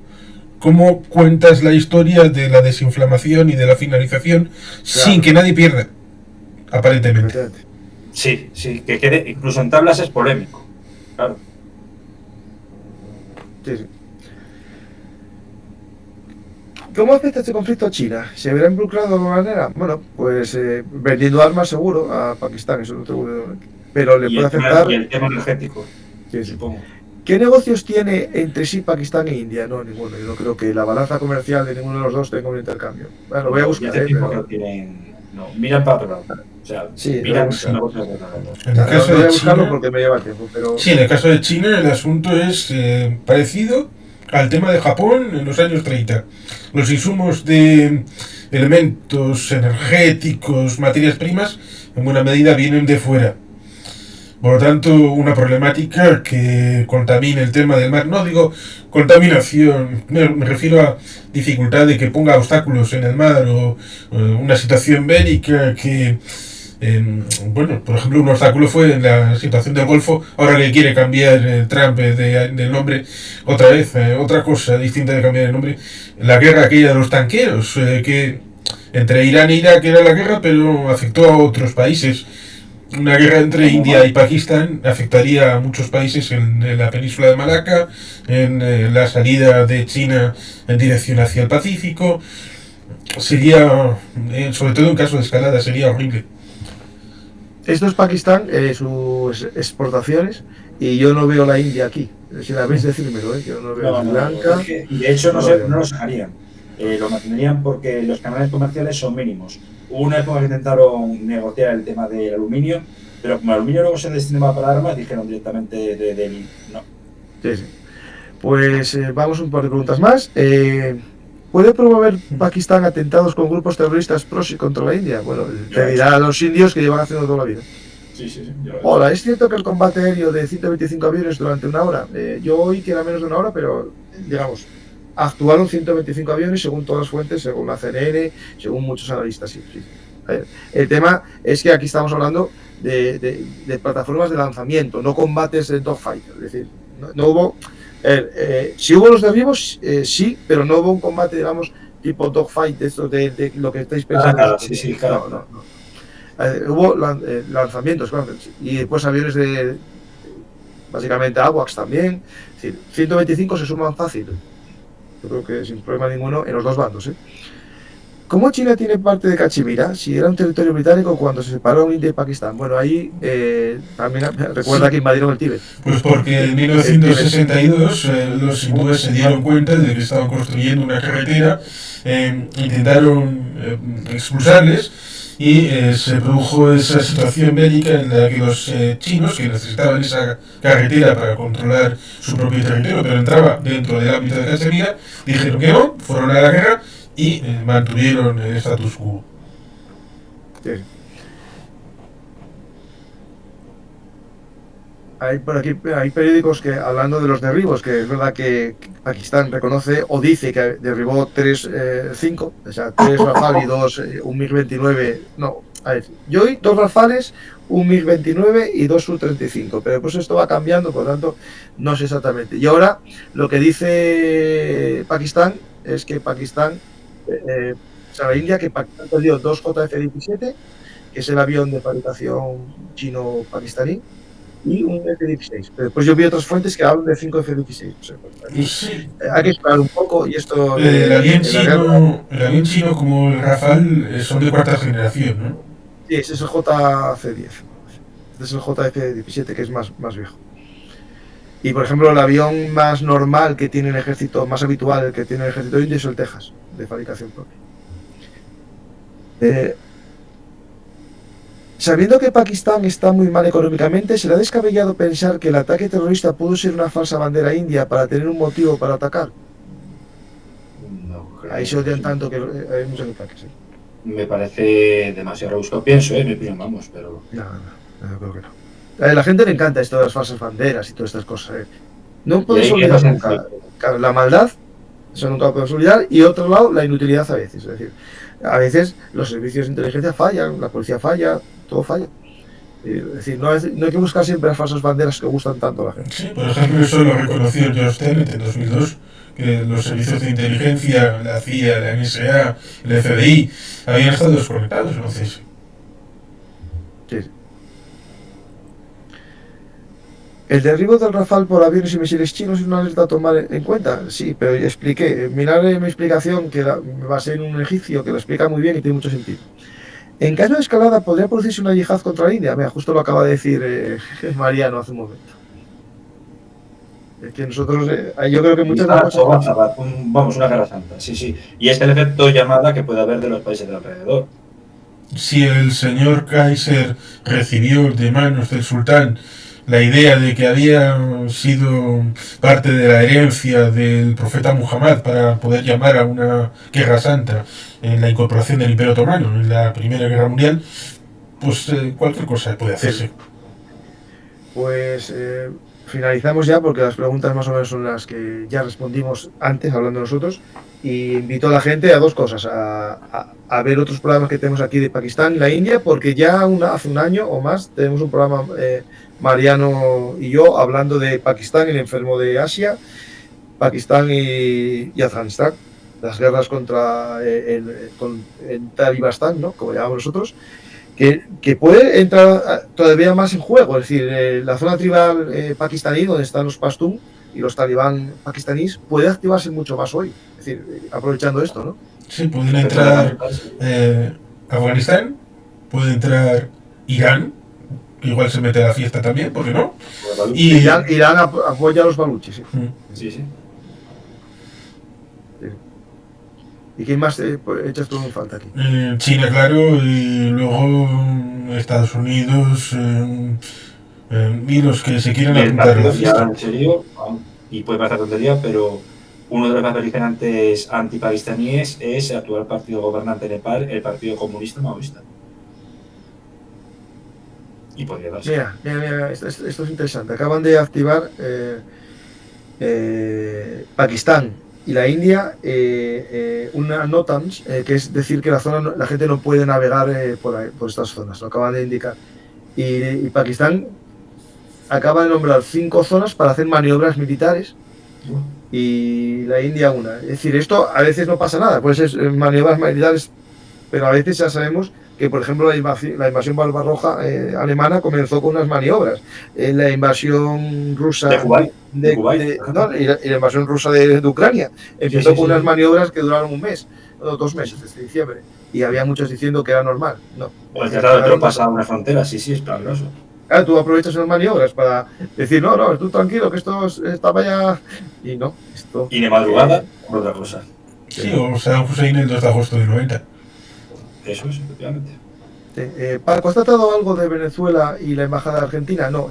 ¿Cómo cuentas la historia de la desinflamación y de la finalización sin que nadie pierda? Aparentemente. Sí, que quede, incluso en tablas es polémico, claro. Sí. ¿Cómo afecta este conflicto a China? ¿Se verá involucrado de alguna manera? Bueno, pues vendiendo armas seguro a Pakistán, eso no tengo duda. Pero le puede afectar... Y el tema energético, supongo. ¿Qué negocios tiene entre sí Pakistán e India? No, ninguno. Yo no creo que la balanza comercial de ninguno de los dos tenga un intercambio. Bueno, lo voy a buscar. Miran para otro lado. O sea, sí, miran negocios de otro lado. En el caso de China, porque me lleva tiempo, pero... Sí, en el caso de China el asunto es parecido, al tema de Japón en los años 30. Los insumos de elementos energéticos, materias primas, en buena medida vienen de fuera. Por lo tanto, una problemática que contamine el tema del mar. No digo contaminación, me refiero a dificultad de que ponga obstáculos en el mar o una situación bélica que... bueno, por ejemplo, un obstáculo fue en la situación del Golfo, ahora que quiere cambiar Trump del nombre otra vez, otra cosa distinta de cambiar el nombre, la guerra aquella de los tanqueros, que entre Irán e Irak era la guerra, pero afectó a otros países. Una guerra entre India y Pakistán afectaría a muchos países en la península de Malaca, en la salida de China en dirección hacia el Pacífico. Sería, sobre todo en caso de escalada, sería horrible. Esto es Pakistán, sus exportaciones, y yo no veo la India aquí. Si la veis, decírmelo, yo no veo Sri Lanka. Y de hecho no lo sacarían. Lo mantendrían porque los canales comerciales son mínimos. Hubo una época que intentaron negociar el tema del aluminio, pero como el aluminio luego se destinaba para armas, dijeron directamente no. Sí, sí. Pues vamos un par de preguntas más. ¿Puede promover Pakistán atentados con grupos terroristas pros y contra la India? Bueno, te dirá a los indios que llevan haciendo toda la vida. Sí. Hola, ¿es cierto que el combate aéreo de 125 aviones durante una hora? Yo oí que era menos de una hora, pero digamos, actuaron 125 aviones según todas las fuentes, según la CNN, según muchos analistas. Sí. El tema es que aquí estamos hablando de plataformas de lanzamiento, no combates de dogfight. Es decir, no hubo... si hubo los derribos, sí, pero no hubo un combate, digamos, tipo dogfight, esto de lo que estáis pensando. Sí, claro. No. Hubo lanzamientos, claro, y después aviones de básicamente AWACS también. Es decir, 125 se suman fácil. Yo creo que sin problema ninguno en los dos bandos. ¿Cómo China tiene parte de Cachemira? Si era un territorio británico cuando se separó India y Pakistán. Bueno, ahí también recuerda que invadieron el Tíbet. Pues porque en 1962 los hindúes se dieron cuenta de que estaban construyendo una carretera, intentaron expulsarles y se produjo esa situación bélica en la que los chinos, que necesitaban esa carretera para controlar su propio territorio, pero entraba dentro del ámbito de Cachemira, dijeron que no, fueron a la guerra y mantuvieron el status quo. Sí. Hay periódicos que, hablando de los derribos, que es verdad que Pakistán reconoce o dice que derribó 5, o sea, 3 Rafale y 2, un MiG-29. No, a ver, yo oí 2 Rafales, un MiG-29 y 2 Su-35, pero pues esto va cambiando, por lo tanto, no sé exactamente. Y ahora, lo que dice Pakistán es que Pakistán, la India, que Pakistán perdió 2 JF-17, que es el avión de fabricación chino-pakistaní, y un F-16. Pero después yo vi otras fuentes que hablan de 5 F-16. O sea, hay que esperar un poco y esto... El avión chino como el Rafale son de cuarta generación, ¿no? Sí, ese es el JF-10. Este es el JF-17, que es más viejo. Y por ejemplo, el avión más normal que tiene el ejército, más habitual que tiene el ejército indio es el Texas, de fabricación propia. Sabiendo que Pakistán está muy mal económicamente, ¿será descabellado pensar que el ataque terrorista pudo ser una falsa bandera india para tener un motivo para atacar? No creo. Ahí se odian tanto que hay muchos ataques. Me parece demasiado rebuscado. Pienso, mi opinión, vamos, pero... No, creo que no. A la gente le encanta esto de las falsas banderas y todas estas cosas. No puedes olvidar nunca la maldad, eso nunca lo podemos olvidar, y otro lado, la inutilidad a veces. Es decir, a veces los servicios de inteligencia fallan, la policía falla, todo falla. Es decir, no hay que buscar siempre las falsas banderas que gustan tanto a la gente. Sí, por ejemplo, eso lo reconoció George Tenet en 2002, que los servicios de inteligencia, la CIA, la NSA, el FBI, habían estado desconectados, entonces. Sí. ¿El derribo del Rafale por aviones y misiles chinos es una alerta a tomar en cuenta? Sí, pero ya expliqué. Mirad mi explicación, que me basé en un egipcio que lo explica muy bien y tiene mucho sentido. En caso de escalada, ¿podría producirse una yihad contra la India? Mira, justo lo acaba de decir Mariano hace un momento. Es que nosotros, yo creo que muchas vamos, una guerra santa, sí. Y es el efecto llamada que puede haber de los países de alrededor. Si el señor Kaiser recibió de manos del sultán la idea de que había sido parte de la herencia del profeta Muhammad para poder llamar a una guerra santa en la incorporación del Imperio Otomano en la Primera Guerra Mundial, pues cualquier cosa puede hacerse. Pues finalizamos ya porque las preguntas más o menos son las que ya respondimos antes hablando nosotros, y invito a la gente a dos cosas, a ver otros programas que tenemos aquí de Pakistán y la India, porque ya hace un año o más tenemos un programa, Mariano y yo, hablando de Pakistán, el enfermo de Asia, Pakistán y Afganistán, las guerras contra el Talibastán, ¿no?, como llamamos nosotros, que puede entrar todavía más en juego, es decir, la zona tribal pakistaní, donde están los pastún y los talibán pakistaníes, puede activarse mucho más hoy, es decir, aprovechando esto, ¿no? Sí, pueden entrar Afganistán, puede entrar Irán, que igual se mete a la fiesta también, ¿por qué no? Y Irán apoya a los baluchis, sí. Sí, sí. ¿Y quién más echas tú en falta aquí? China, claro, y luego Estados Unidos, y los que se quieran apuntar a la fiesta. En serio, y puede parecer tontería, pero uno de los más beligerantes antipakistaníes es el actual partido gobernante de Nepal, el Partido Comunista Maoísta. Y podría darse. Mira, esto es interesante. Acaban de activar Pakistán y la India una NOTAMs, que es decir que la gente no puede navegar por estas zonas, lo acaban de indicar. Y Pakistán acaba de nombrar 5 zonas para hacer maniobras militares, y la India una. Es decir, esto a veces no pasa nada, puede ser maniobras militares, pero a veces ya sabemos que, por ejemplo, la invasión barbarroja alemana comenzó con unas maniobras. La invasión rusa y la invasión rusa de Ucrania empezó con unas maniobras que duraron un mes, 2 meses, desde diciembre, y había muchos diciendo que era normal. No. O el tratado de tropas a una frontera, sí, es peligroso. Claro, tú aprovechas las maniobras para decir, no, tú tranquilo, que esto está vaya. Y no, esto. Y de madrugada, por otra cosa. Sí, o Saddam Hussein el 2 de agosto del 90. Eso es, efectivamente. Paco, ¿has tratado algo de Venezuela y la embajada de Argentina? No,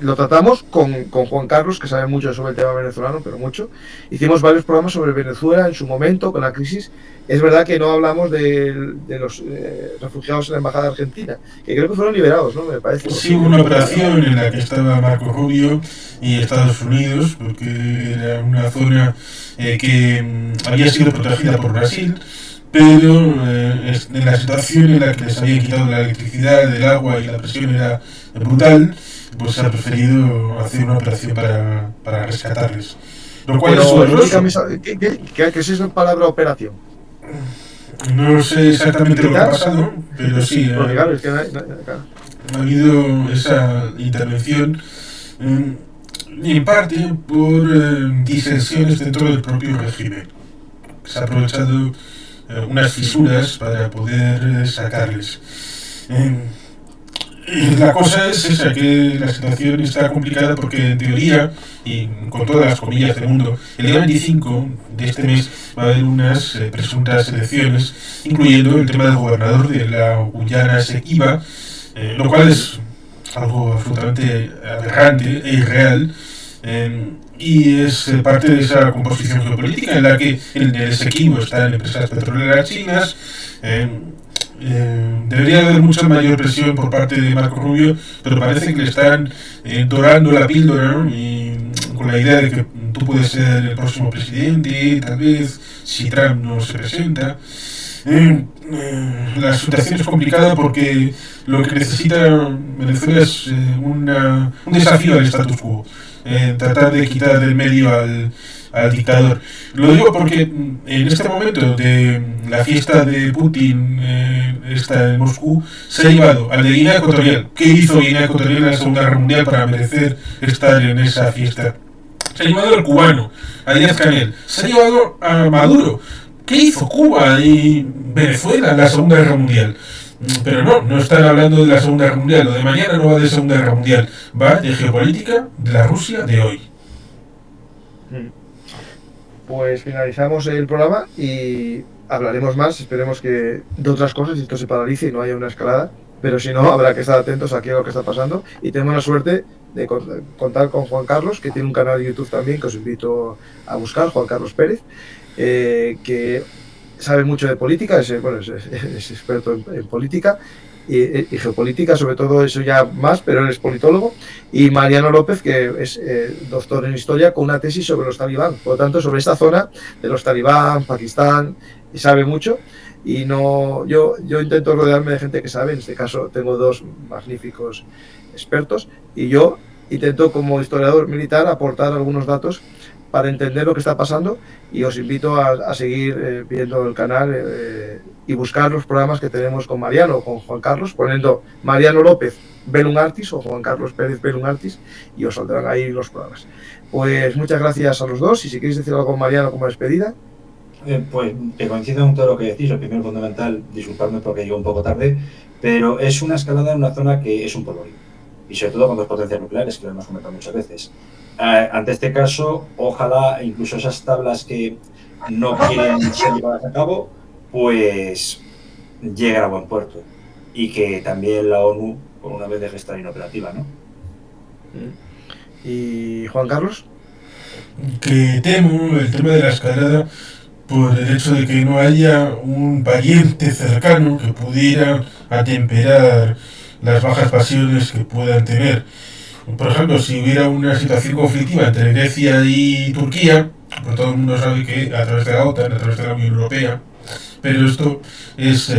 lo tratamos con Juan Carlos, que sabe mucho sobre el tema venezolano, pero mucho. Hicimos varios programas sobre Venezuela en su momento, con la crisis. Es verdad que no hablamos de los refugiados en la embajada de Argentina, que creo que fueron liberados, ¿no? Me parece. Sí, hubo una operación en la que estaba Marco Rubio y Estados Unidos, porque era una zona que había sido protegida por Brasil, pero en la situación en la que les habían quitado la electricidad, el agua y la presión era brutal, pues se ha preferido hacer una operación para rescatarles. Lo cual es doloroso. ¿Qué es esa palabra operación? No sé exactamente lo que ha pasado, pero sí, claro, es que ha habido esa intervención, en parte por disensiones dentro del propio régimen. Se ha aprovechado unas fisuras para poder sacarles. La cosa es esa, que la situación está complicada porque en teoría, y con todas las comillas del mundo, el día 25 de este mes va a haber unas presuntas elecciones, incluyendo el tema del gobernador de la Guyana Esequiba, lo cual es algo absolutamente aberrante e irreal, y es parte de esa composición geopolítica en la que en el Esequibo están empresas petroleras chinas. Debería haber mucha mayor presión por parte de Marco Rubio, pero parece que le están dorando la píldora, ¿no? Y con la idea de que tú puedes ser el próximo presidente, tal vez, si Trump no se presenta. La situación es complicada porque lo que necesita Venezuela es un desafío al status quo, tratar de quitar del medio al dictador. Lo digo porque en este momento de la fiesta de Putin está en Moscú, se ha llevado al de Guinea Ecuatorial. ¿Qué hizo Guinea Ecuatorial en la Segunda Guerra Mundial para merecer estar en esa fiesta? Se ha llevado al cubano, a Díaz-Canel. Se ha llevado a Maduro. ¿Qué hizo Cuba y Venezuela en la Segunda Guerra Mundial? Pero no están hablando de la Segunda Guerra Mundial. Lo de mañana no va de Segunda Guerra Mundial, va de geopolítica de la Rusia de hoy. Pues finalizamos el programa y hablaremos más, esperemos que de otras cosas, si esto se paralice y no haya una escalada, pero si no, habrá que estar atentos aquí a lo que está pasando, y tenemos la suerte de contar con Juan Carlos, que tiene un canal de YouTube también, que os invito a buscar, Juan Carlos Pérez, que sabe mucho de política, es experto en política y geopolítica, sobre todo eso ya más, pero él es politólogo, y Mariano López, que es doctor en historia con una tesis sobre los talibán, por lo tanto sobre esta zona de los talibán, Pakistán, y sabe mucho. Y no, yo intento rodearme de gente que sabe, en este caso tengo dos magníficos expertos, y yo intento como historiador militar aportar algunos datos para entender lo que está pasando, y os invito a seguir viendo el canal y buscar los programas que tenemos con Mariano o con Juan Carlos, poniendo Mariano López Bellum Artis o Juan Carlos Pérez Bellum Artis, y os saldrán ahí los programas. Pues muchas gracias a los dos, y si queréis decir algo, Mariano, como despedida. Pues que coincido en todo lo que decís. Lo primero, fundamental, disculpadme porque llego un poco tarde, pero es una escalada en una zona que es un polvorín, y sobre todo con dos potencias nucleares, que lo hemos comentado muchas veces. Ante este caso, ojalá incluso esas tablas que no quieren ser llevadas a cabo, pues lleguen a buen puerto, y que también la ONU, por una vez, deje estar inoperativa, ¿no? ¿Y Juan Carlos? Que temo el tema de la escalada por el hecho de que no haya un pariente cercano que pudiera atemperar las bajas pasiones que puedan tener. Por ejemplo, si hubiera una situación conflictiva entre Grecia y Turquía, pues todo el mundo sabe que a través de la OTAN, a través de la Unión Europea, pero esto es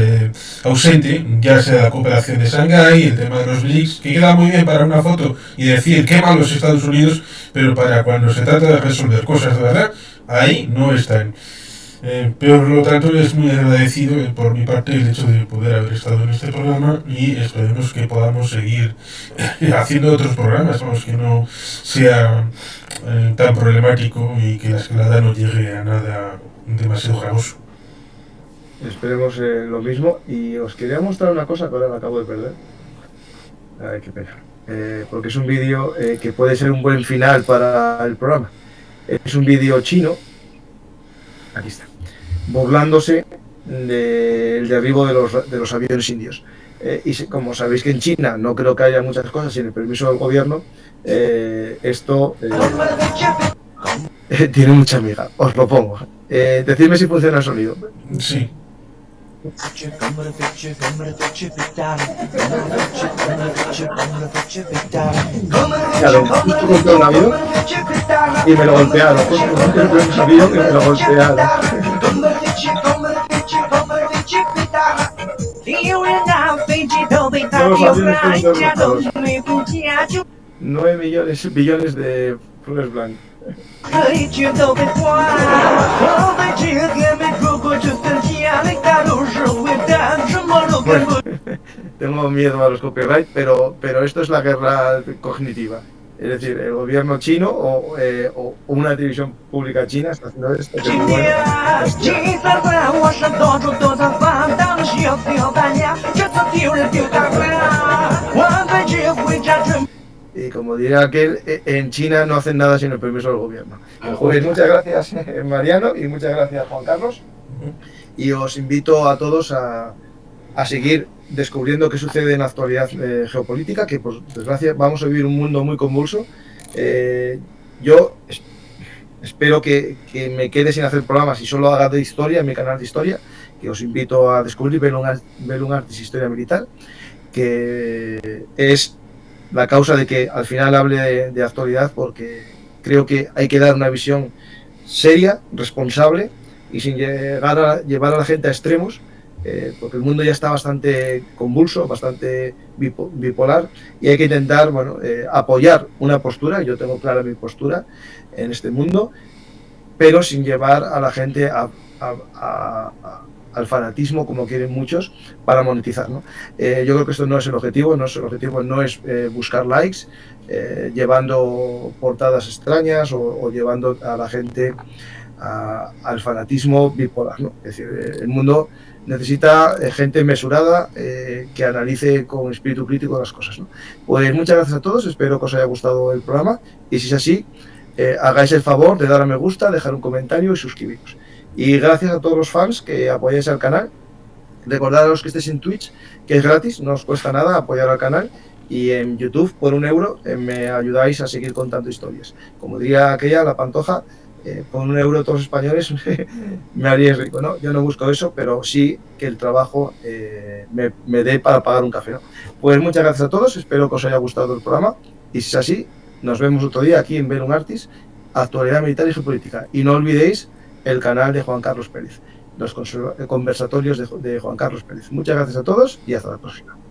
ausente, ya sea la cooperación de Shanghái, el tema de los BRICS, que queda muy bien para una foto y decir qué malos Estados Unidos, pero para cuando se trata de resolver cosas de verdad, ahí no están. Pero por lo tanto es muy agradecido por mi parte el hecho de poder haber estado en este programa, y esperemos que podamos seguir haciendo otros programas, vamos, que no sea tan problemático y que la escalada no llegue a nada demasiado gravoso. Esperemos lo mismo, y os quería mostrar una cosa que ahora la acabo de perder. Ay, qué pena. Porque es un vídeo que puede ser un buen final para el programa. Es un vídeo chino, aquí está, burlándose del derribo de los aviones indios. Y como sabéis que en China no creo que haya muchas cosas sin el permiso del gobierno, esto tiene mucha amiga. Os lo pongo. Decidme si funciona el sonido. Sí. Claro, justo compré un avión y me lo golpearon. Justo compré un avión y me lo golpearon. Todos los aviones son los 9 billones de flores blancas. Bueno, tengo miedo a los copyright, pero esto es la guerra cognitiva. Es decir, el gobierno chino o una televisión pública china está haciendo esto. Y como diría aquel, en China no hacen nada sin el permiso del gobierno. Pues muchas gracias, Mariano, y muchas gracias, Juan Carlos. Y os invito a todos a seguir descubriendo qué sucede en la actualidad geopolítica, que por desgracia vamos a vivir un mundo muy convulso. Yo espero que me quede sin hacer programas y solo haga de historia en mi canal de historia, que os invito a descubrir Bellum Artis Historia Militar, que es la causa de que al final hable de actualidad, porque creo que hay que dar una visión seria, responsable, y sin llevar a la gente a extremos, porque el mundo ya está bastante convulso, bastante bipolar, y hay que intentar apoyar una postura. Yo tengo clara mi postura en este mundo, pero sin llevar a la gente al fanatismo, como quieren muchos, para monetizar, ¿no? Yo creo que esto no es el objetivo. No es buscar likes, llevando portadas extrañas o llevando a la gente al fanatismo bipolar, ¿no? Es decir, el mundo necesita gente mesurada, que analice con espíritu crítico las cosas, ¿no? Pues muchas gracias a todos, espero que os haya gustado el programa, y si es así, hagáis el favor de dar a me gusta, dejar un comentario y suscribiros. Y gracias a todos los fans que apoyáis al canal. Recordaros que estéis en Twitch, que es gratis, no os cuesta nada apoyar al canal, y en YouTube por €1 me ayudáis a seguir contando historias. Como diría aquella, la Pantoja, por €1 todos los españoles me haríais rico, ¿no? Yo no busco eso, pero sí que el trabajo me dé para pagar un café, ¿no? Pues muchas gracias a todos, espero que os haya gustado el programa y si es así, nos vemos otro día aquí en Verum Artis, actualidad militar y geopolítica. Y no olvidéis el canal de Juan Carlos Pérez, los conversatorios de Juan Carlos Pérez. Muchas gracias a todos y hasta la próxima.